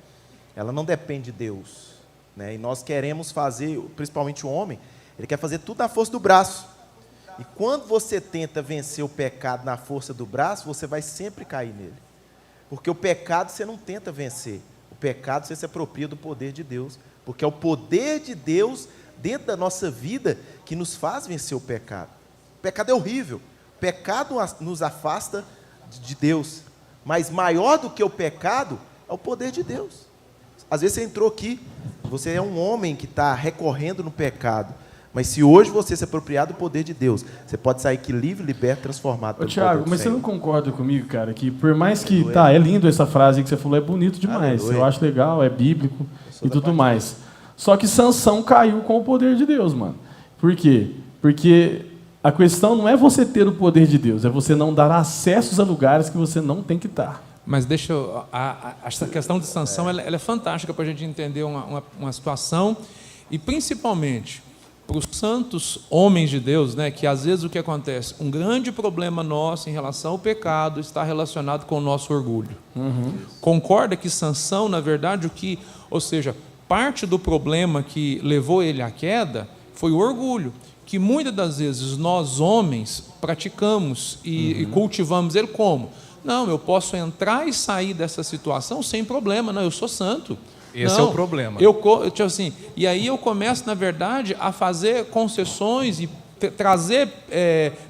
Ela não depende de Deus, né? E nós queremos fazer, principalmente o homem, ele quer fazer tudo na força do braço. E quando você tenta vencer o pecado na força do braço, você vai sempre cair nele. Porque o pecado você não tenta vencer. O pecado você se apropria do poder de Deus. Porque é o poder de Deus dentro da nossa vida que nos faz vencer o pecado. O pecado é horrível. O pecado nos afasta de Deus. Mas maior do que o pecado é o poder de Deus. Às vezes você entrou aqui, você é um homem que está recorrendo no pecado. Mas se hoje você se apropriar do poder de Deus, você pode sair aqui livre, liberto, transformado pelo Tiago, poder do mas Senhor. você não concorda comigo, cara, que por mais que... é lindo essa frase que você falou, é bonito demais. Aleluia. Eu acho legal, é bíblico e tudo mais. Só que Sansão caiu com o poder de Deus, mano. Por quê? Porque a questão não é você ter o poder de Deus, é você não dar acessos a lugares que você não tem que estar. Mas deixa eu... Essa questão de Sansão, ela é fantástica para a gente entender uma situação, e principalmente para os santos homens de Deus, né, que às vezes o que acontece, um grande problema nosso em relação ao pecado está relacionado com o nosso orgulho. Concorda que Sansão, na verdade, ou seja, parte do problema que levou ele à queda foi o orgulho, que muitas das vezes nós homens praticamos e cultivamos ele como? Não, eu posso entrar e sair dessa situação sem problema. Não, eu sou santo. Esse não, é o problema. Tipo assim, e aí eu começo, na verdade, a fazer concessões e trazer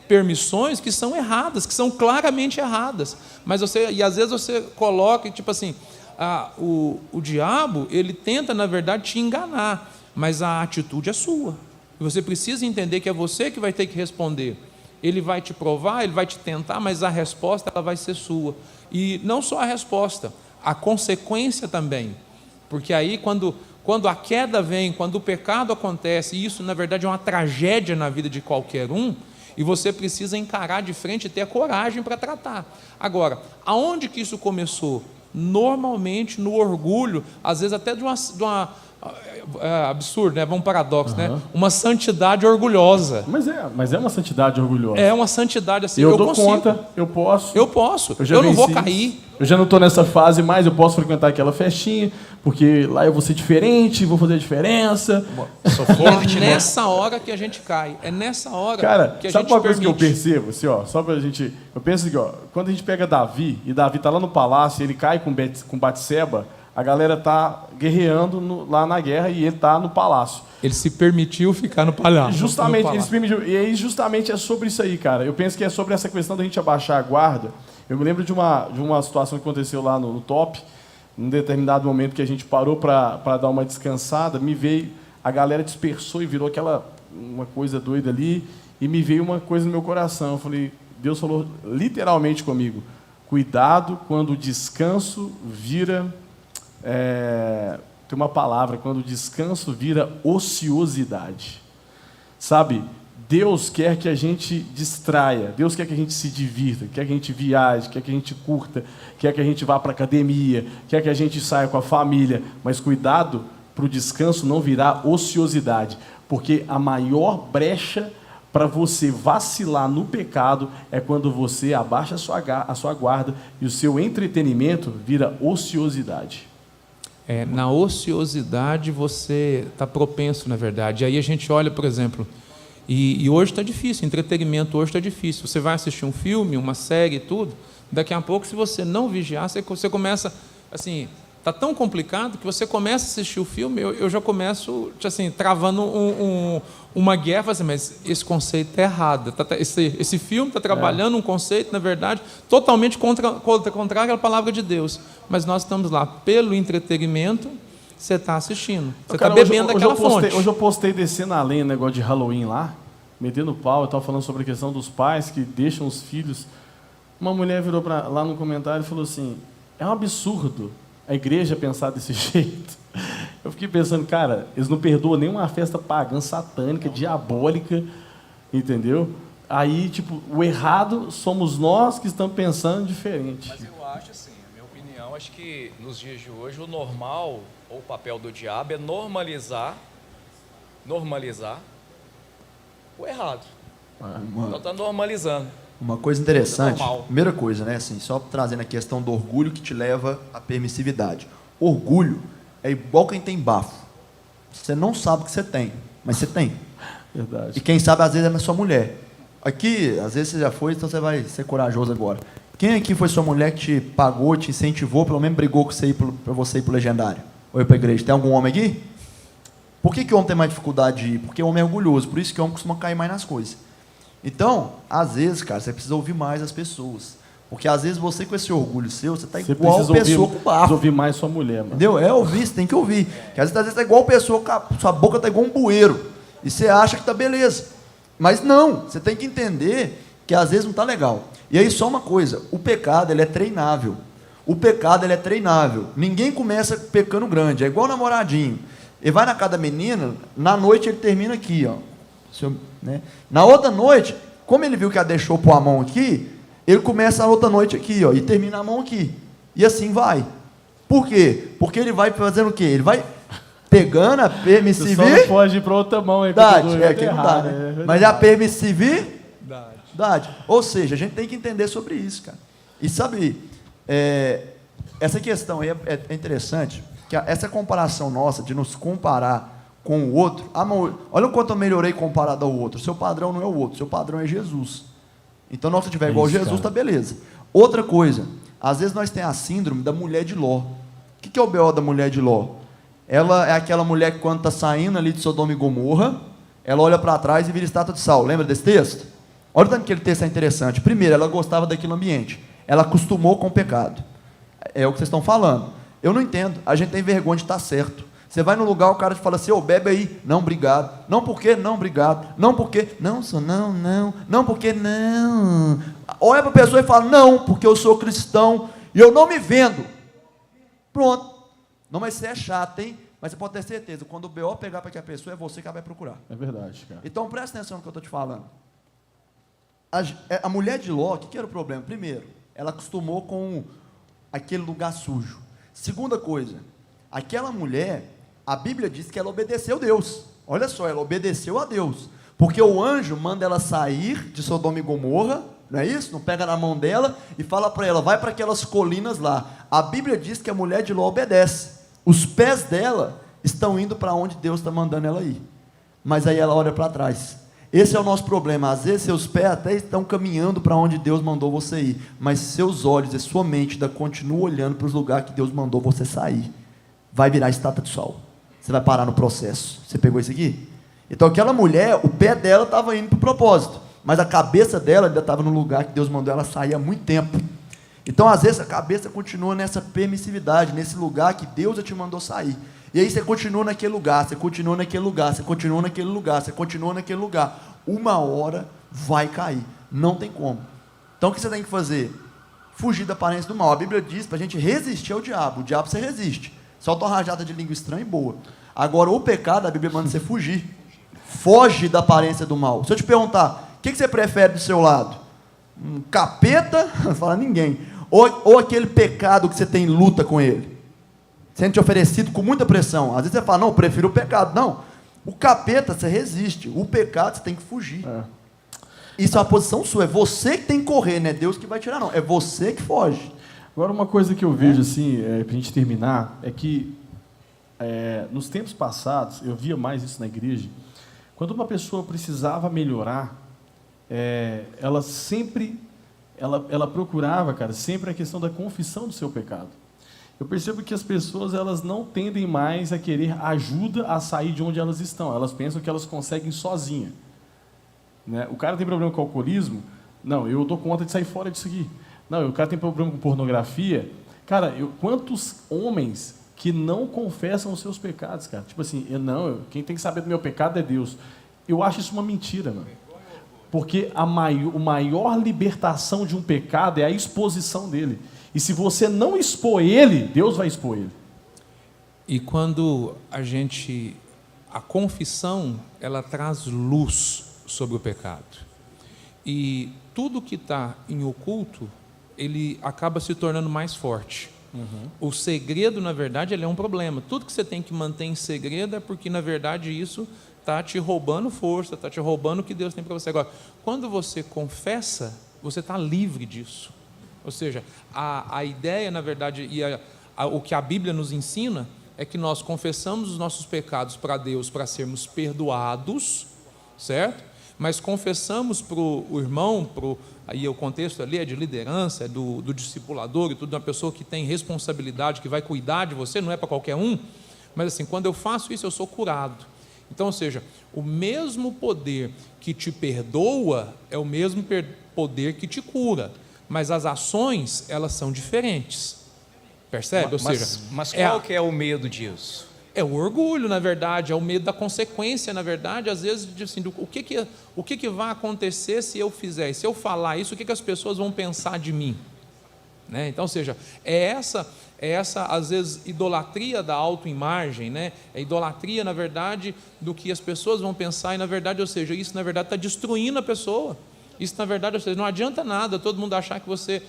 permissões que são erradas, que são claramente erradas. Mas e às vezes você coloca, tipo assim, o diabo, ele tenta, na verdade, te enganar, mas a atitude é sua. E você precisa entender que é você que vai ter que responder. Ele vai te provar, ele vai te tentar, mas a resposta ela vai ser sua. E não só a resposta, a consequência também. Porque aí, quando a queda vem, quando o pecado acontece, e isso, na verdade, é uma tragédia na vida de qualquer um, e você precisa encarar de frente e ter a coragem para tratar. Agora, aonde que isso começou? Normalmente no orgulho, às vezes até de uma absurdo, né? Um paradoxo, né? Uma santidade orgulhosa. Mas é uma santidade orgulhosa. É uma santidade assim. Eu dou conta, eu posso. Eu não vou cair. Eu já não estou nessa fase mais, eu posso frequentar aquela festinha, porque lá eu vou ser diferente, vou fazer a diferença. Sou forte, é nessa hora que a gente cai. É nessa hora Cara, que a sabe gente uma coisa que eu permite. percebo? Assim, ó, só pra gente. Eu penso assim, ó, quando a gente pega Davi, e Davi tá lá no palácio, ele cai com Batseba, a galera tá guerreando lá na guerra e ele tá no palácio. Ele se permitiu ficar no palácio. Justamente, ele se permitiu. E aí, justamente, é sobre isso aí, cara. Eu penso que é sobre essa questão da gente abaixar a guarda. Eu me lembro de uma situação que aconteceu lá no Top, num determinado momento que a gente parou para dar uma descansada, me veio, a galera dispersou e virou uma coisa doida ali, e me veio uma coisa no meu coração. Eu falei, Deus falou literalmente comigo, cuidado quando o descanso vira... tem uma palavra, quando o descanso vira ociosidade. Sabe, Deus quer que a gente distraia, Deus quer que a gente se divirta, quer que a gente viaje, quer que a gente curta, quer que a gente vá para a academia, quer que a gente saia com a família, mas cuidado para o descanso não virar ociosidade, porque a maior brecha para você vacilar no pecado é quando você abaixa a sua guarda e o seu entretenimento vira ociosidade. Na ociosidade você está propenso, na verdade. Aí a gente olha, por exemplo, e hoje está difícil, entretenimento hoje está difícil. Você vai assistir um filme, uma série e tudo, daqui a pouco, se você não vigiar, você começa, assim, está tão complicado que você começa a assistir o filme, eu já começo, assim, travando uma guerra, assim, mas esse conceito é errado. Esse filme está trabalhando um conceito, na verdade, totalmente contrário à palavra de Deus. Mas nós estamos lá pelo entretenimento, você está assistindo. Você está bebendo daquela fonte. Hoje eu postei descendo a lenha, negócio de Halloween lá, metendo pau, eu estava falando sobre a questão dos pais que deixam os filhos. Uma mulher virou lá no comentário e falou assim, é um absurdo a igreja pensar desse jeito. Eu fiquei pensando, cara, eles não perdoam nenhuma festa pagã, satânica, diabólica, entendeu? Aí, tipo, o errado somos nós que estamos pensando diferente. Mas eu acho assim, a minha opinião, acho que nos dias de hoje o normal, ou o papel do diabo é normalizar o errado. Então está normalizando. Uma coisa interessante, Normal. primeira coisa, né, assim, só trazendo a questão do orgulho que te leva à permissividade. Orgulho é igual quem tem bafo. Você não sabe o que você tem, mas você tem. Verdade. E quem sabe, às vezes, é a sua mulher. Aqui, às vezes você já foi, então você vai ser corajoso agora. Quem aqui foi sua mulher que te pagou, te incentivou, pelo menos brigou com você para você ir para o legendário? Ou ir para a igreja? Tem algum homem aqui? Por que o homem tem mais dificuldade de ir? Porque o homem é orgulhoso, por isso que o homem costuma cair mais nas coisas. Então, às vezes, cara, você precisa ouvir mais as pessoas. Porque às vezes você com esse orgulho seu, você está igual pessoa com bafo. Precisa ouvir mais sua mulher, mano. Entendeu? Ouvir, você tem que ouvir. Porque às vezes está igual pessoa, sua boca está igual um bueiro. E você acha que está beleza. Mas não, você tem que entender que às vezes não está legal. E aí só uma coisa, o pecado ele é treinável. O pecado ele é treinável. Ninguém começa pecando grande, é igual namoradinho. Ele vai na casa da menina, na noite ele termina aqui, ó. Né? Na outra noite, como ele viu que ela deixou pôr a mão aqui, ele começa a outra noite aqui, ó, e termina a mão aqui. E assim vai. Por quê? Porque ele vai fazendo o quê? Ele vai pegando a permissividade. Você só não pode ir para outra mão aí. Que não dá, né? Mas é a permissividade. Ou seja, a gente tem que entender sobre isso, cara. E sabe, essa questão aí é interessante, que essa comparação nossa, de nos comparar com o outro, olha o quanto eu melhorei comparado ao outro. Seu padrão não é o outro, seu padrão é Jesus. Então, se tiver igual Jesus, tá beleza. Outra coisa, às vezes nós temos a síndrome da mulher de Ló. O que é o B.O. da mulher de Ló? Ela é aquela mulher que quando está saindo ali de Sodoma e Gomorra, ela olha para trás e vira estátua de sal. Lembra desse texto? Olha o tanto que aquele texto é interessante. Primeiro, ela gostava daquele ambiente. Ela acostumou com o pecado. É o que vocês estão falando. Eu não entendo. A gente tem vergonha de estar certo. Você vai no lugar, o cara te fala assim, ô, bebe aí. Não, obrigado. Não, por quê? Não, obrigado. Não, por quê? Não, sou não, não. Não, por quê? Não. Olha para a pessoa e fala, não, porque eu sou cristão e eu não me vendo. Pronto. Não, mas você é chato, hein? Mas você pode ter certeza, quando o B.O. pegar para que a pessoa, é você que ela vai procurar. É verdade, cara. Então, presta atenção no que eu estou te falando. A mulher de Ló, o que era o problema? Primeiro, ela acostumou com aquele lugar sujo. Segunda coisa, aquela mulher, a Bíblia diz que ela obedeceu a Deus. Olha só, ela obedeceu a Deus. Porque o anjo manda ela sair de Sodoma e Gomorra, não é isso? Não pega na mão dela e fala para ela, vai para aquelas colinas lá. A Bíblia diz que a mulher de Ló obedece. Os pés dela estão indo para onde Deus está mandando ela ir. Mas aí ela olha para trás. Esse é o nosso problema. Às vezes seus pés até estão caminhando para onde Deus mandou você ir, mas seus olhos e sua mente ainda continuam olhando para os lugares que Deus mandou você sair. Vai virar estátua de sal. Você vai parar no processo. Você pegou isso aqui? Então aquela mulher, o pé dela estava indo para o propósito, mas a cabeça dela ainda estava no lugar que Deus mandou ela sair há muito tempo. Então às vezes a cabeça continua nessa permissividade, nesse lugar que Deus já te mandou sair. E aí você continua naquele lugar, você continua naquele lugar, você continua naquele lugar, você continua naquele lugar. Uma hora vai cair, não tem como. Então o que você tem que fazer? Fugir da aparência do mal. A Bíblia diz para a gente resistir ao diabo. O diabo você resiste. Solta uma rajada de língua estranha e boa. Agora o pecado, a Bíblia manda você fugir. Foge da aparência do mal. Se eu te perguntar, o que você prefere do seu lado? Um capeta? Não fala ninguém. Ou aquele pecado que você tem luta com ele? Sendo te oferecido com muita pressão. Às vezes você fala, não, eu prefiro o pecado. Não, o capeta você resiste, o pecado você tem que fugir. Isso é uma posição sua, é você que tem que correr, não é Deus que vai tirar, não, é você que foge. Agora, uma coisa que eu vejo, assim, para a gente terminar, é que nos tempos passados, eu via mais isso na igreja, quando uma pessoa precisava melhorar, ela sempre, ela procurava, cara, sempre a questão da confissão do seu pecado. Eu percebo que as pessoas, elas não tendem mais a querer ajuda a sair de onde elas estão. Elas pensam que elas conseguem sozinha. Né? O cara tem problema com alcoolismo? Não, eu dou conta de sair fora disso aqui. Não, o cara tem problema com pornografia? Cara, quantos homens que não confessam os seus pecados, cara? Tipo assim, quem tem que saber do meu pecado é Deus. Eu acho isso uma mentira, mano. Porque a maior libertação de um pecado é a exposição dele. E se você não expor ele, Deus vai expor ele. E quando a confissão, ela traz luz sobre o pecado. E tudo que está em oculto, ele acaba se tornando mais forte. O segredo, na verdade, ele é um problema. Tudo que você tem que manter em segredo é porque, na verdade, isso está te roubando força, está te roubando o que Deus tem para você. Agora, quando você confessa, você está livre disso. Ou seja, a ideia, na verdade, e o que a Bíblia nos ensina é que nós confessamos os nossos pecados para Deus para sermos perdoados, certo? Mas confessamos para o irmão, aí o contexto ali é de liderança, é do discipulador e tudo, uma pessoa que tem responsabilidade, que vai cuidar de você, não é para qualquer um, mas assim, quando eu faço isso, eu sou curado. Então, ou seja, o mesmo poder que te perdoa é o mesmo poder que te cura. Mas as ações, elas são diferentes. Percebe? Mas qual que é o medo disso? É o orgulho, na verdade, é o medo da consequência, na verdade, às vezes, assim, o que vai acontecer se eu fizer? Se eu falar isso, o que as pessoas vão pensar de mim? Né? Então, ou seja, é essa, às vezes, idolatria da autoimagem, né? É idolatria, na verdade, do que as pessoas vão pensar, e, na verdade, ou seja, isso, na verdade, está destruindo a pessoa. Isso, na verdade, ou seja, não adianta nada todo mundo achar que você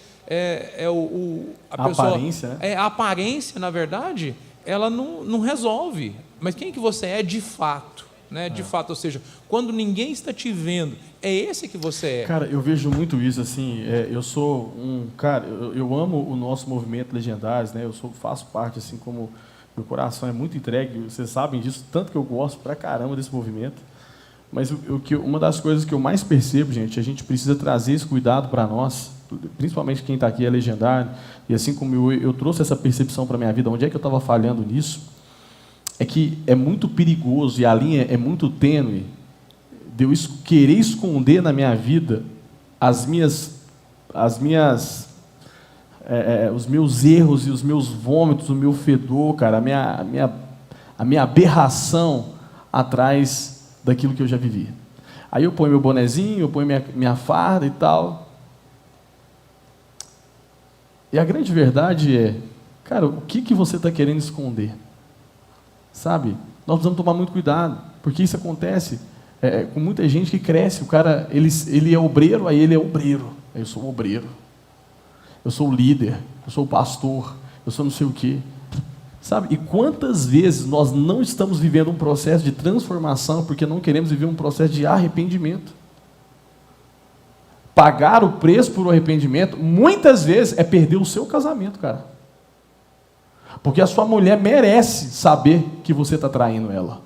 a pessoa, aparência, né? A aparência, na verdade, ela não resolve. Mas quem que você é de fato? Né? De fato, ou seja, quando ninguém está te vendo, é esse que você é. Cara, eu vejo muito isso, assim, eu sou cara, eu amo o nosso movimento Legendários, né? Faço parte, assim, como meu coração é muito entregue, vocês sabem disso, tanto que eu gosto pra caramba desse movimento. Mas uma das coisas que eu mais percebo, gente, a gente precisa trazer esse cuidado para nós, principalmente quem está aqui é legendário, e assim como eu trouxe essa percepção para a minha vida, onde é que eu estava falhando nisso, é que é muito perigoso e a linha é muito tênue de eu querer esconder na minha vida os meus erros e os meus vômitos, o meu fedor, cara, a minha aberração atrás daquilo que eu já vivi. Aí eu ponho meu bonezinho, eu ponho minha farda e tal. E a grande verdade é, cara, o que você está querendo esconder? Sabe? Nós precisamos tomar muito cuidado, porque isso acontece com muita gente que cresce. O cara, ele é obreiro, aí ele é obreiro. Eu sou obreiro. Eu sou o líder, eu sou o pastor, eu sou não sei o quê. Sabe? E quantas vezes nós não estamos vivendo um processo de transformação porque não queremos viver um processo de arrependimento? Pagar o preço por arrependimento, muitas vezes, é perder o seu casamento, cara. Porque a sua mulher merece saber que você está traindo ela.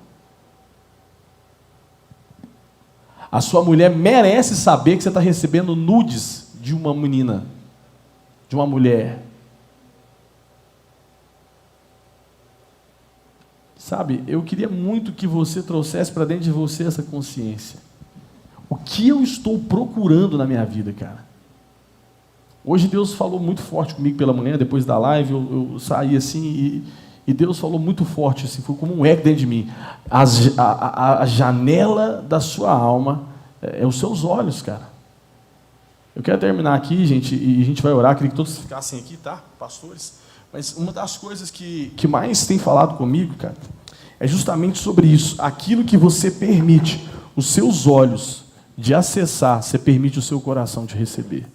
A sua mulher merece saber que você está recebendo nudes de uma menina, de uma mulher. Sabe, eu queria muito que você trouxesse para dentro de você essa consciência. O que eu estou procurando na minha vida, cara? Hoje Deus falou muito forte comigo pela manhã, depois da live, eu saí assim e Deus falou muito forte, assim, foi como um eco dentro de mim. A janela da sua alma é os seus olhos, cara. Eu quero terminar aqui, gente, e a gente vai orar, queria que todos ficassem aqui, tá, pastores? Mas uma das coisas que mais tem falado comigo, cara, é justamente sobre isso. Aquilo que você permite os seus olhos de acessar, você permite o seu coração de receber.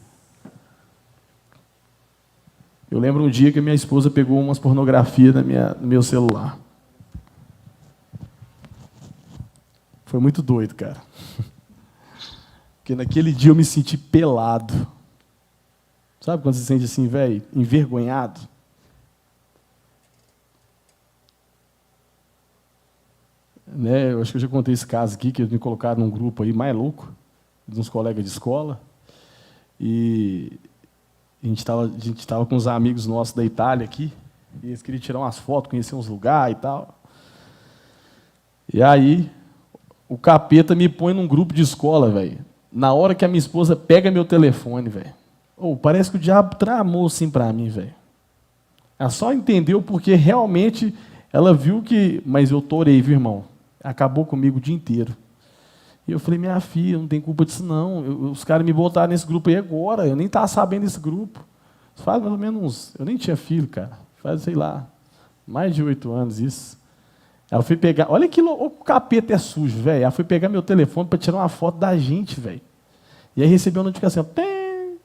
Eu lembro um dia que a minha esposa pegou umas pornografias no meu celular. Foi muito doido, cara. Porque naquele dia eu me senti pelado. Sabe quando você se sente assim, velho, envergonhado? Né, eu acho que eu já contei esse caso aqui, que eles me colocaram num grupo aí mais louco, de uns colegas de escola, e a gente estava com uns amigos nossos da Itália aqui, e eles queriam tirar umas fotos, conhecer uns lugares e tal. E aí, o capeta me põe num grupo de escola, velho. Na hora que a minha esposa pega meu telefone, velho. Parece que o diabo tramou assim para mim, velho. Ela só entendeu porque realmente ela viu que... Mas eu torei, viu, irmão? Acabou comigo o dia inteiro. E eu falei, minha filha, não tem culpa disso não. Os caras me botaram nesse grupo aí agora. Eu nem estava sabendo desse grupo. Faz mais ou menos... Eu nem tinha filho, cara. Faz, sei lá, mais de 8 anos isso. Ela foi pegar... Olha que o capeta é sujo, velho. Ela foi pegar meu telefone para tirar uma foto da gente, velho. E aí recebeu uma notificação. Tem!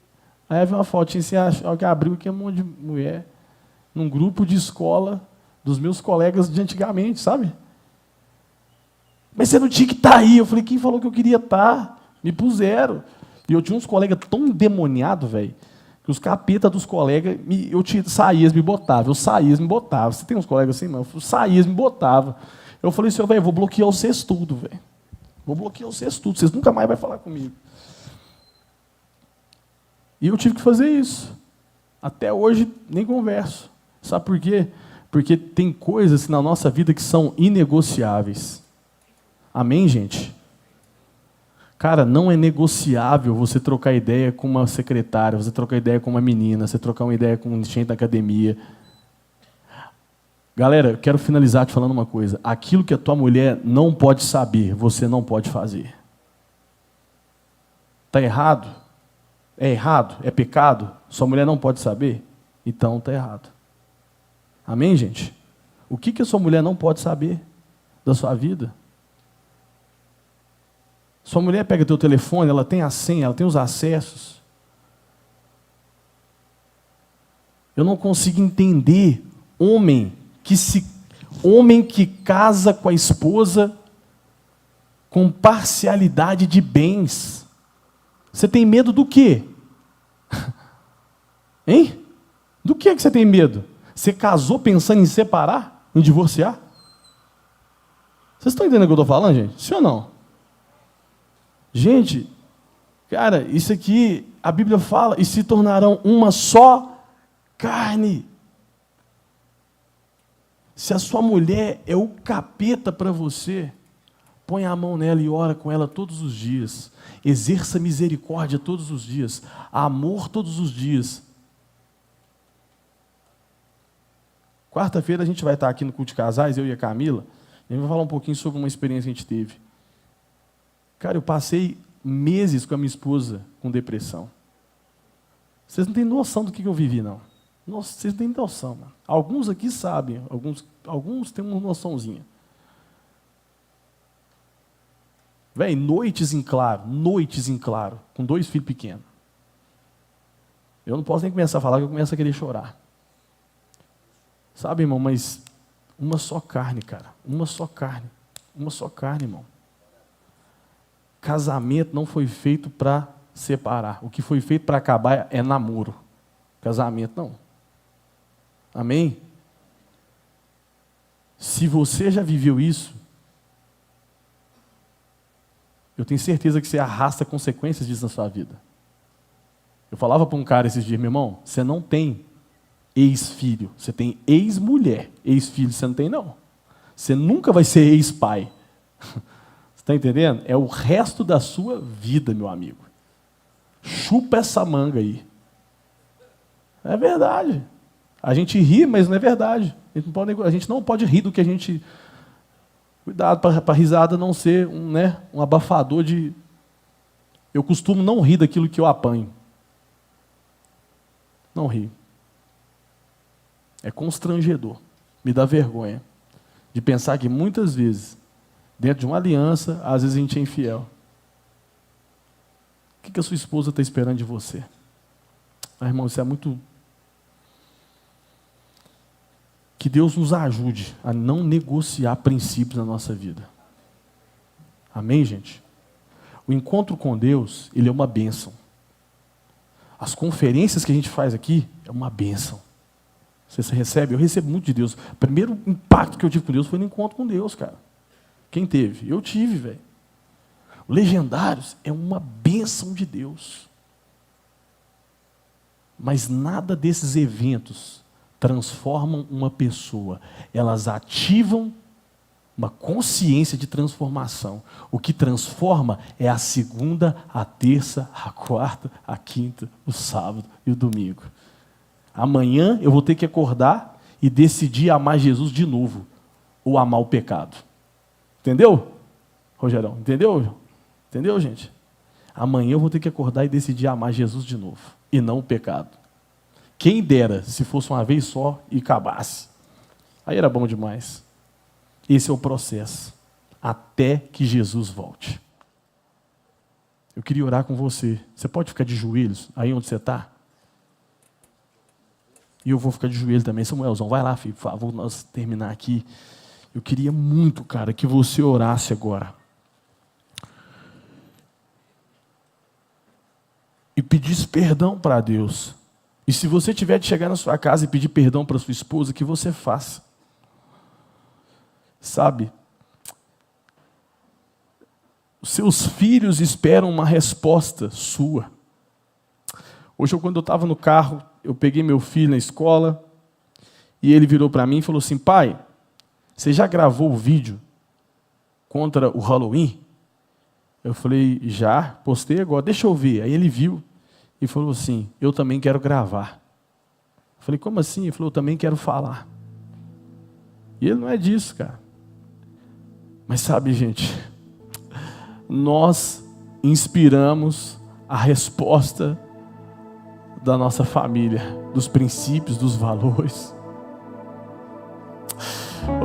Aí veio uma fotinha assim, que abriu aqui um monte de mulher. Num grupo de escola dos meus colegas de antigamente, sabe? Mas você não tinha que estar aí. Eu falei, quem falou que eu queria estar? Me puseram. E eu tinha uns colegas tão endemoniados, velho, que os capetas dos colegas, saía, eles me botavam. Eu saía, eles me botavam. Você tem uns colegas assim, não? Eu saía, eles me botavam. Eu falei assim, velho, vou bloquear vocês tudo, velho. Vou bloquear vocês tudo. Vocês nunca mais vão falar comigo. E eu tive que fazer isso. Até hoje, nem converso. Sabe por quê? Porque tem coisas na nossa vida que são inegociáveis. Amém, gente? Cara, não é negociável você trocar ideia com uma secretária, você trocar ideia com uma menina, você trocar uma ideia com gente da academia. Galera, eu quero finalizar te falando uma coisa. Aquilo que a tua mulher não pode saber, você não pode fazer. Está errado? É errado? É pecado? Sua mulher não pode saber? Então está errado. Amém, gente? O que a sua mulher não pode saber da sua vida? Sua mulher pega teu telefone, ela tem a senha, ela tem os acessos. Eu não consigo entender homem que casa com a esposa com parcialidade de bens. Você tem medo do quê? Hein? Do que você tem medo? Você casou pensando em separar? Em divorciar? Vocês estão entendendo o que eu estou falando, gente? Sim ou não? Gente, cara, isso aqui, A Bíblia fala, e se tornarão uma só carne. Se a sua mulher é o capeta para você, põe a mão nela e ora com ela todos os dias. Exerça misericórdia todos os dias. Amor todos os dias. Quarta-feira a gente vai estar aqui no culto de casais, eu e a Camila. A gente vai falar um pouquinho sobre uma experiência que a gente teve. Cara, eu passei meses com a minha esposa com depressão. Vocês não têm noção do que eu vivi, não. Nossa, vocês não têm noção, mano. Alguns aqui sabem, alguns têm uma noçãozinha. Véi, noites em claro, com 2 filhos pequenos. Eu não posso nem começar a falar, que eu começo a querer chorar. Sabe, irmão, mas uma só carne, cara. Uma só carne, irmão. Casamento não foi feito para separar. O que foi feito para acabar é namoro. Casamento não. Amém? Se você já viveu isso, eu tenho certeza que você arrasta consequências disso na sua vida. Eu falava para um cara esses dias, meu irmão, você não tem ex-filho, você tem ex-mulher. Ex-filho você não tem, não. Você nunca vai ser ex-pai. Você está entendendo? É o resto da sua vida, meu amigo. Chupa essa manga aí. É verdade. A gente ri, mas não é verdade. A gente não pode rir do que a gente... Cuidado para a risada não ser um abafador de... Eu costumo não rir daquilo que eu apanho. Não rir. É constrangedor. Me dá vergonha de pensar que muitas vezes, dentro de uma aliança, às vezes a gente é infiel. O que a sua esposa está esperando de você? Ah, irmão, isso é muito... Que Deus nos ajude a não negociar princípios na nossa vida. Amém, gente? O encontro com Deus, ele é uma bênção. As conferências que a gente faz aqui é uma bênção. Você recebe? Eu recebo muito de Deus. O primeiro impacto que eu tive com Deus foi no encontro com Deus, cara. Quem teve? Eu tive, velho. Legendários é uma bênção de Deus. Mas nada desses eventos transformam uma pessoa. Elas ativam uma consciência de transformação. O que transforma é a segunda, a terça, a quarta, a quinta, o sábado e o domingo. Amanhã eu vou ter que acordar e decidir amar Jesus de novo, ou amar o pecado. Entendeu, Rogerão? Entendeu? Entendeu, gente? Amanhã eu vou ter que acordar e decidir amar Jesus de novo, e não o pecado. Quem dera se fosse uma vez só e acabasse. Aí era bom demais. Esse é o processo, até que Jesus volte. Eu queria orar com você. Você pode ficar de joelhos aí onde você está? E eu vou ficar de joelho também. Samuelzão, vai lá, filho, por favor, nós terminar aqui. Eu queria muito, cara, que você orasse agora. E pedisse perdão para Deus. E se você tiver de chegar na sua casa e pedir perdão para sua esposa, que você faça. Sabe? Os seus filhos esperam uma resposta sua. Hoje, quando eu estava no carro, eu peguei meu filho na escola e ele virou para mim e falou assim: pai, você já gravou o vídeo contra o Halloween? Eu falei, já, postei agora, deixa eu ver. Aí ele viu e falou assim, eu também quero gravar. Eu falei, como assim? Ele falou, eu também quero falar. E ele não é disso, cara. Mas sabe, gente, nós inspiramos a resposta da nossa família, dos princípios, dos valores.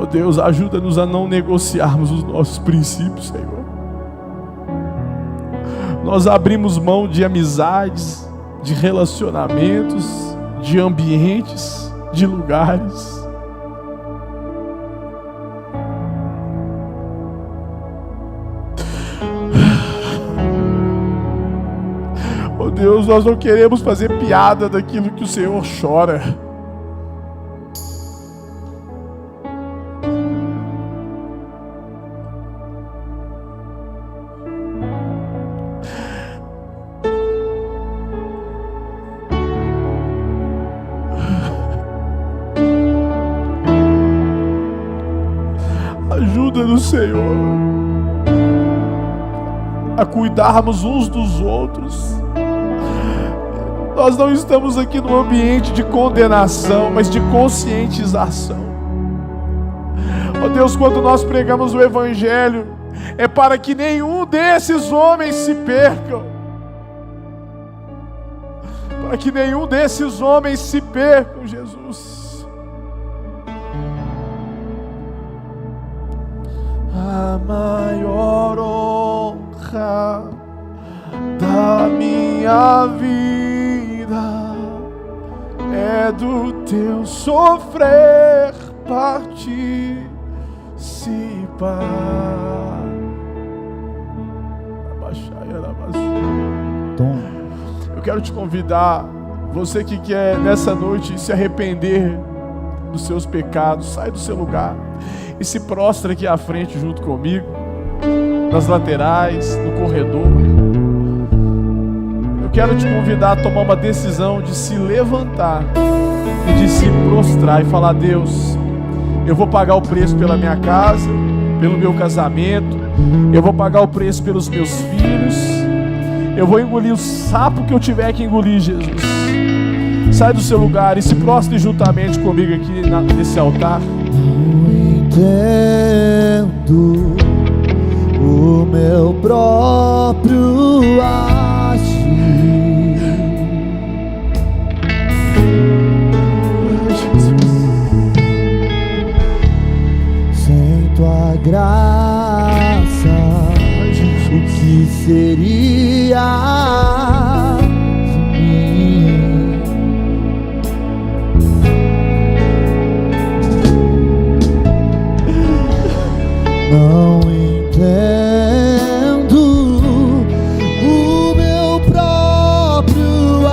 Oh Deus, ajuda-nos a não negociarmos os nossos princípios, Senhor. Nós abrimos mão de amizades, de relacionamentos, de ambientes, de lugares. Oh Deus, nós não queremos fazer piada daquilo que o Senhor chora. Ajuda-nos, Senhor, a cuidarmos uns dos outros. Nós não estamos aqui num ambiente de condenação, mas de conscientização. Ó Deus, quando nós pregamos o Evangelho, é para que nenhum desses homens se percam. Para que nenhum desses homens se percam, Jesus. A maior honra da minha vida é do teu sofrer participar. Eu quero te convidar, você que quer nessa noite se arrepender dos seus pecados, sai do seu lugar e se prostra aqui à frente junto comigo, nas laterais, no corredor. Eu quero te convidar a tomar uma decisão de se levantar e de se prostrar e falar: Deus, eu vou pagar o preço pela minha casa, pelo meu casamento, eu vou pagar o preço pelos meus filhos, eu vou engolir o sapo que eu tiver que engolir, Jesus. Sai do seu lugar e se prostre juntamente comigo aqui nesse altar. Entendo o meu próprio agir. Sem tua graça, o que seria de mim? Não entendo o meu próprio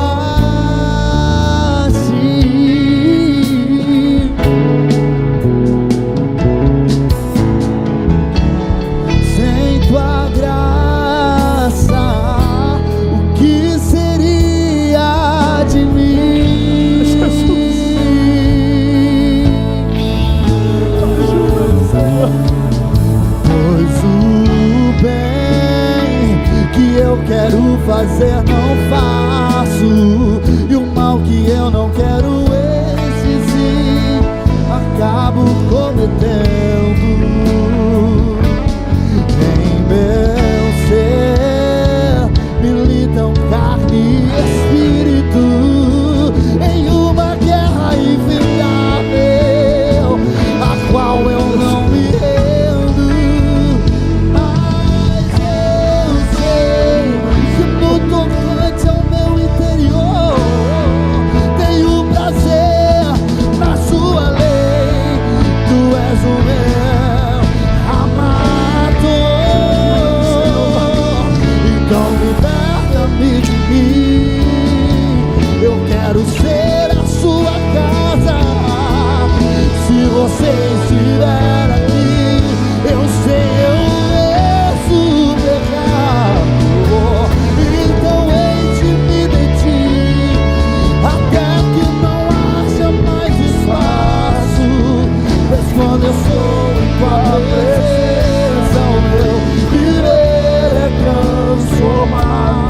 agir. Sem tua graça, o que seria de mim? Pois o bem que eu quero fazer não faço, e o mal que eu não quero exigir acabo cometendo. Em meu ser militam carne e espírito em uma guerra infindável, a qual eu não me rendo. Mas eu sei que no tocante ao meu interior tenho prazer na sua lei. Tu és o meu amado, então liberta-me de mim. Eu quero ser a sua casa. Se você estiver aqui, eu sei, eu mereço o pecado. Então enche-me de ti, até que não haja mais espaço. Pois quando eu sou em tua presença, o meu viver é transformar.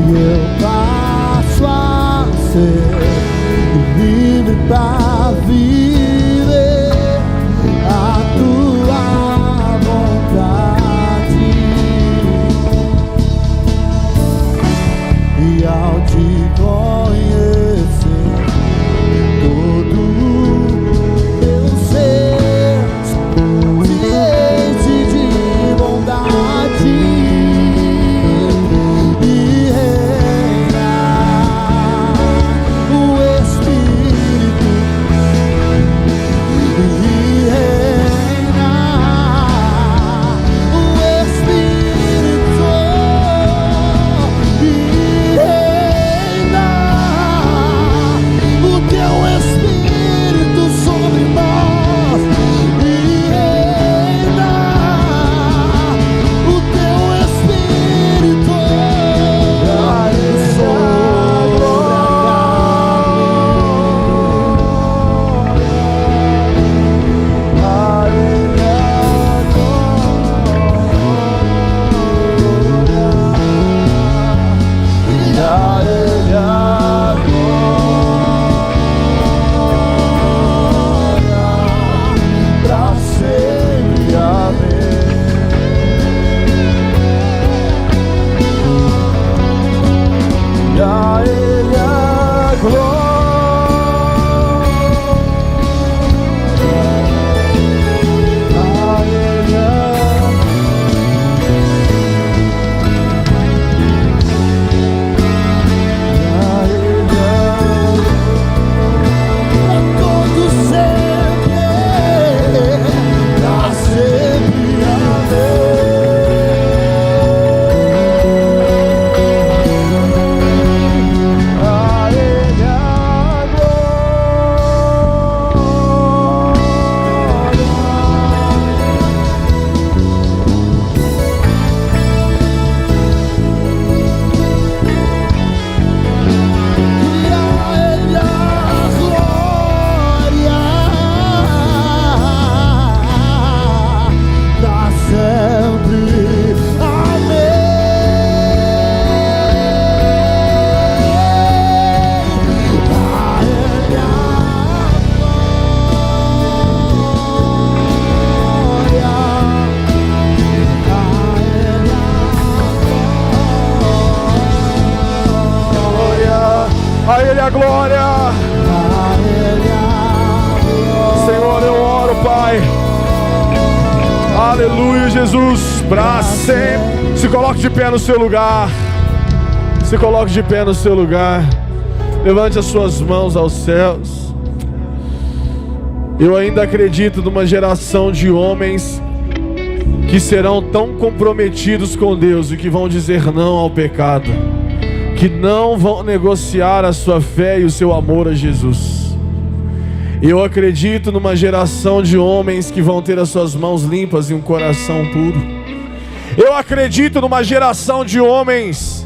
E eu passo a ser livre para viver a tua vontade. E ao te conhecer, todo meu ser glória. Senhor, eu oro, Pai. Aleluia, Jesus. Para sempre. Se coloque de pé no seu lugar. Se coloque de pé no seu lugar. Levante as suas mãos aos céus. Eu ainda acredito numa geração de homens que serão tão comprometidos com Deus e que vão dizer não ao pecado, que não vão negociar a sua fé e o seu amor a Jesus. Eu acredito numa geração de homens que vão ter as suas mãos limpas e um coração puro. Eu acredito numa geração de homens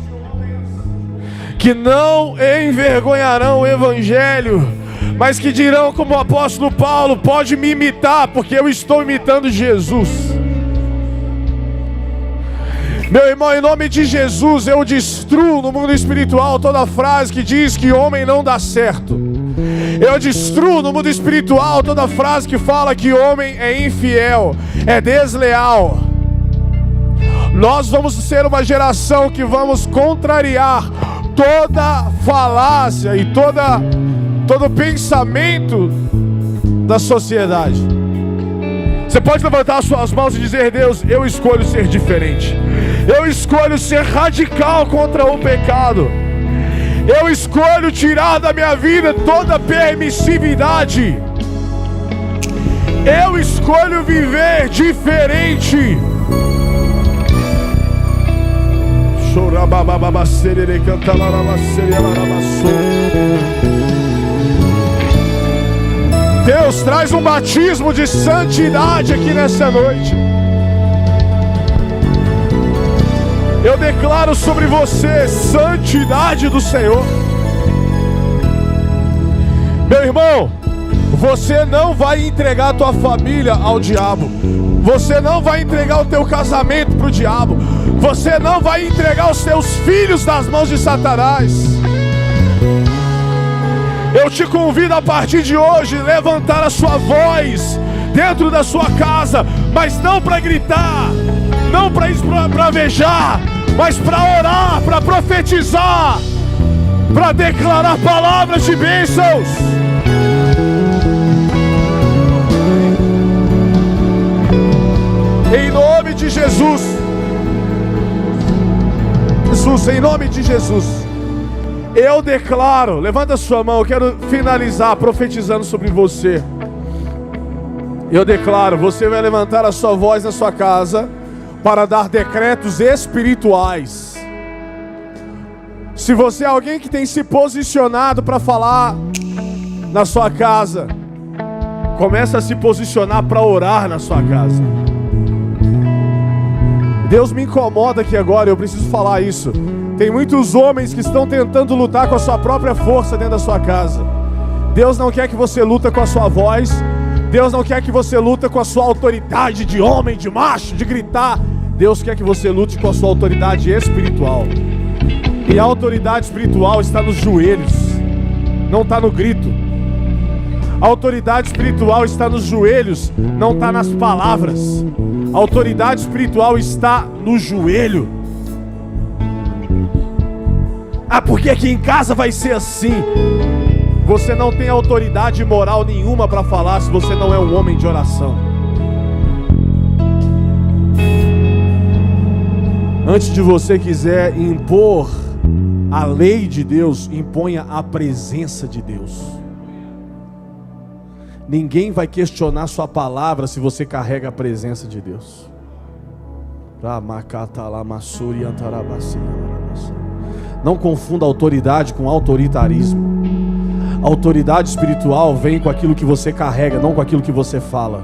que não envergonharão o Evangelho, mas que dirão como o apóstolo Paulo: pode me imitar, porque eu estou imitando Jesus. Meu irmão, em nome de Jesus, eu destruo no mundo espiritual toda frase que diz que homem não dá certo. Eu destruo no mundo espiritual toda frase que fala que homem é infiel, é desleal. Nós vamos ser uma geração que vamos contrariar toda falácia e todo pensamento da sociedade. Você pode levantar as suas mãos e dizer: Deus, eu escolho ser diferente. Eu escolho ser radical contra o pecado. Eu escolho tirar da minha vida toda permissividade. Eu escolho viver diferente. Deus, traz um batismo de santidade aqui nessa noite. Eu declaro sobre você santidade do Senhor. Meu irmão, você não vai entregar a tua família ao diabo. Você não vai entregar o teu casamento para o diabo. Você não vai entregar os teus filhos nas mãos de Satanás. Eu te convido a partir de hoje a levantar a sua voz dentro da sua casa, mas não para gritar, não para esbravejar, mas para orar, para profetizar, para declarar palavras de bênçãos. Em nome de Jesus. Jesus, em nome de Jesus, eu declaro, levanta a sua mão, eu quero finalizar profetizando sobre você. Eu declaro, você vai levantar a sua voz na sua casa para dar decretos espirituais. Se você é alguém que tem se posicionado para falar na sua casa, começa a se posicionar para orar na sua casa. Deus me incomoda aqui agora, eu preciso falar isso. Tem muitos homens que estão tentando lutar com a sua própria força dentro da sua casa. Deus não quer que você luta com a sua voz. Deus não quer que você luta com a sua autoridade de homem, de macho, de gritar. Deus quer que você lute com a sua autoridade espiritual. E a autoridade espiritual está nos joelhos, não está no grito. A autoridade espiritual está nos joelhos, não está nas palavras. A autoridade espiritual está no joelho. Ah, porque aqui em casa vai ser assim. Você não tem autoridade moral nenhuma para falar se você não é um homem de oração. Antes de você quiser impor a lei de Deus, imponha a presença de Deus. Ninguém vai questionar sua palavra se você carrega a presença de Deus. Não confunda autoridade com autoritarismo. A autoridade espiritual vem com aquilo que você carrega, não com aquilo que você fala.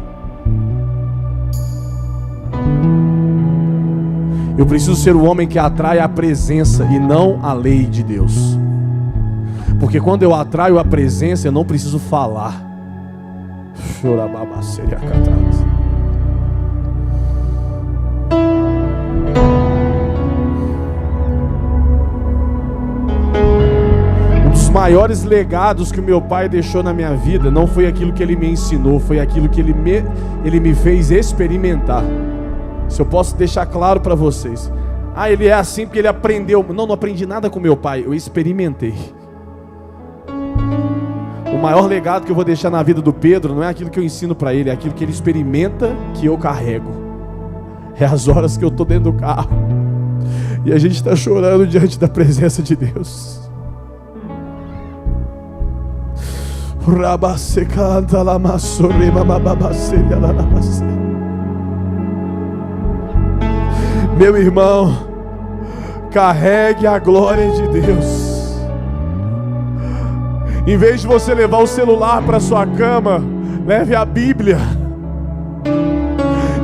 Eu preciso ser o homem que atrai a presença e não a lei de Deus. Porque quando eu atraio a presença, eu não preciso falar. Um dos maiores legados que o meu pai deixou na minha vida não foi aquilo que ele me ensinou, foi aquilo que ele me fez experimentar. Se eu posso deixar claro para vocês. Ele é assim porque ele aprendeu. Não aprendi nada com meu pai, eu experimentei. O maior legado que eu vou deixar na vida do Pedro não é aquilo que eu ensino para ele, é aquilo que ele experimenta, que eu carrego. É as horas que eu estou dentro do carro e a gente está chorando diante da presença de Deus. Meu irmão, carregue a glória de Deus. Em vez de você levar o celular para sua cama, leve a Bíblia.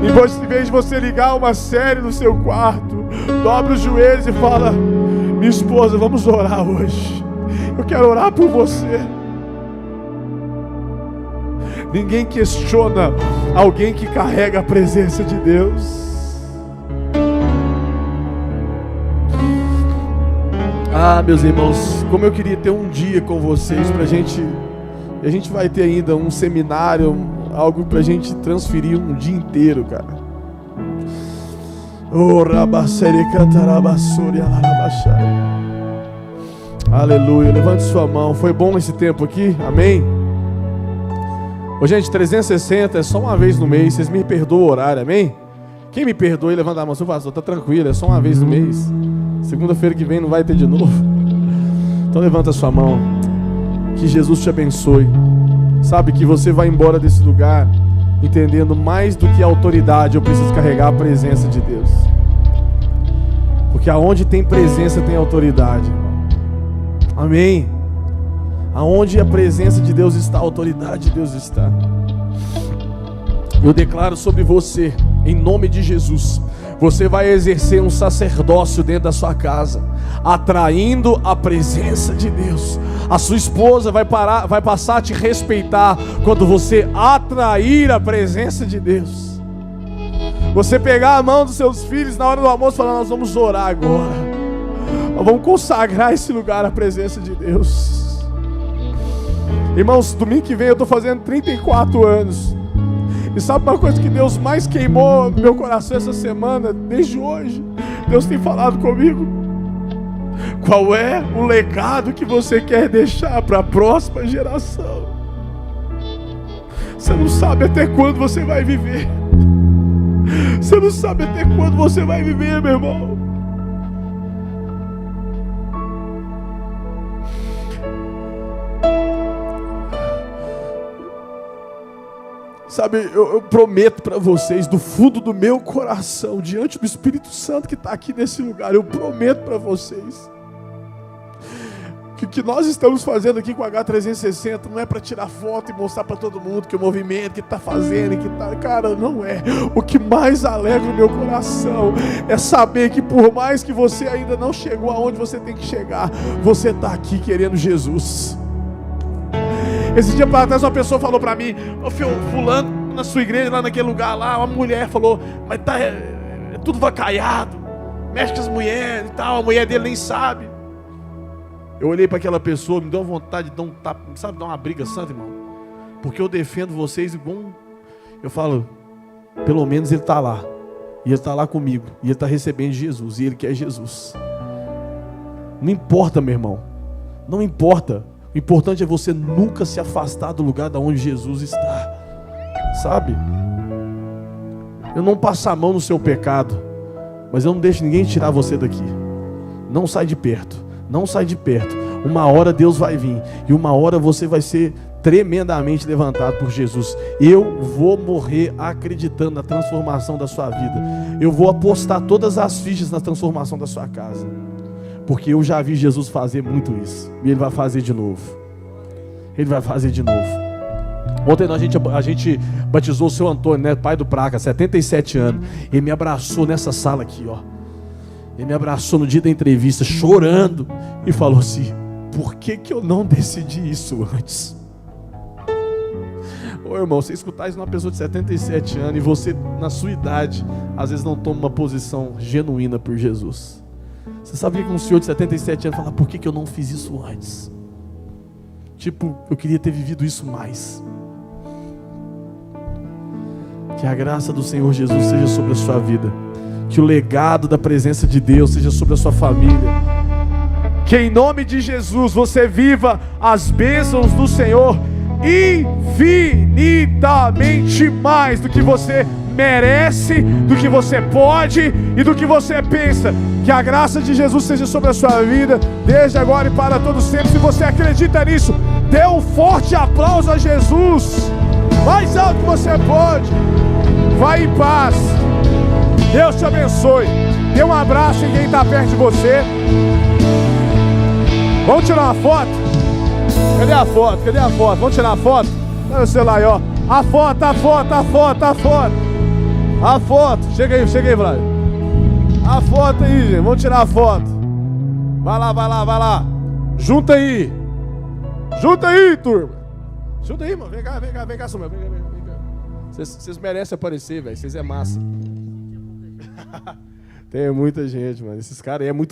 Em vez de você ligar uma série no seu quarto, dobre os joelhos e fala: minha esposa, vamos orar hoje. Eu quero orar por você. Ninguém questiona alguém que carrega a presença de Deus. Ah, meus irmãos, como eu queria ter um dia com vocês pra gente. A gente vai ter ainda um seminário, algo pra gente transferir um dia inteiro, cara. Aleluia, levante sua mão. Foi bom esse tempo aqui, amém? Ô, gente, 360 é só uma vez no mês. Vocês me perdoam o horário, amém? Quem me perdoa e levanta a mão, seu pastor, tá tranquilo, é só uma vez no mês. Segunda-feira que vem não vai ter de novo. Então levanta a sua mão. Que Jesus te abençoe. Sabe que você vai embora desse lugar entendendo mais do que a autoridade. Eu preciso carregar a presença de Deus. Porque aonde tem presença tem autoridade, irmão. Amém. Aonde a presença de Deus está, a autoridade de Deus está. Eu declaro sobre você, em nome de Jesus, você vai exercer um sacerdócio dentro da sua casa, atraindo a presença de Deus. A sua esposa vai passar a te respeitar quando você atrair a presença de Deus. Você pegar a mão dos seus filhos na hora do almoço e falar: nós vamos orar agora, nós vamos consagrar esse lugar à presença de Deus. Irmãos, domingo que vem eu estou fazendo 34 anos. E sabe uma coisa que Deus mais queimou no meu coração essa semana, desde hoje? Deus tem falado comigo. Qual é o legado que você quer deixar para a próxima geração? Você não sabe até quando você vai viver. Você não sabe até quando você vai viver, meu irmão. Sabe, eu prometo para vocês, do fundo do meu coração, diante do Espírito Santo que está aqui nesse lugar, eu prometo para vocês que o que nós estamos fazendo aqui com a H360 não é para tirar foto e mostrar para todo mundo que o movimento que está fazendo, que tá, cara, não é. O que mais alegra o meu coração é saber que por mais que você ainda não chegou aonde você tem que chegar, você está aqui querendo Jesus. Esse dia para trás uma pessoa falou para mim: fulano, na sua igreja, lá naquele lugar lá, uma mulher falou, mas tá tudo vacaiado, mexe com as mulheres e tal, a mulher dele nem sabe. Eu olhei para aquela pessoa, me deu vontade de dar um tapa, sabe, dar uma briga santa, irmão, porque eu defendo vocês igual eu falo, pelo menos ele está lá, e ele está lá comigo, e ele está recebendo Jesus, e ele quer Jesus. Não importa, meu irmão, não importa. O importante é você nunca se afastar do lugar da onde Jesus está, sabe? Eu não passo a mão no seu pecado, mas eu não deixo ninguém tirar você daqui. Não sai de perto, não sai de perto. Uma hora Deus vai vir, e uma hora você vai ser tremendamente levantado por Jesus. Eu vou morrer acreditando na transformação da sua vida. Eu vou apostar todas as fichas na transformação da sua casa. Porque eu já vi Jesus fazer muito isso. E Ele vai fazer de novo. Ele vai fazer de novo. Ontem a gente batizou o seu Antônio, né, pai do Praca, 77 anos. Ele me abraçou nessa sala aqui, ó. Ele me abraçou no dia da entrevista, chorando. E falou assim: por que eu não decidi isso antes? Ô irmão, você escutar isso numa pessoa de 77 anos e você, na sua idade, às vezes não toma uma posição genuína por Jesus. Você sabia que um senhor de 77 anos fala: por que eu não fiz isso antes? Tipo, eu queria ter vivido isso mais. Que a graça do Senhor Jesus seja sobre a sua vida. Que o legado da presença de Deus seja sobre a sua família. Que em nome de Jesus você viva as bênçãos do Senhor infinitamente mais do que você merece, do que você pode e do que você pensa. Que a graça de Jesus seja sobre a sua vida, desde agora e para todos sempre. Se você acredita nisso, dê um forte aplauso a Jesus, mais alto que você pode. Vai em paz, Deus te abençoe. Dê um abraço em quem está perto de você. Vamos tirar uma foto? Cadê a foto? Cadê a foto? Vamos tirar a foto? Olha o celular aí, ó. A foto, a foto, a foto, a foto. A foto. Chega aí, Vlad. A foto aí, gente. Vamos tirar a foto. Vai lá, vai lá, vai lá. Junta aí. Junta aí, turma. Junta aí, mano. Vem cá, Samuel. Vem cá. Vocês merecem aparecer, velho. Vocês é massa. Tem muita gente, mano. Esses caras aí é muito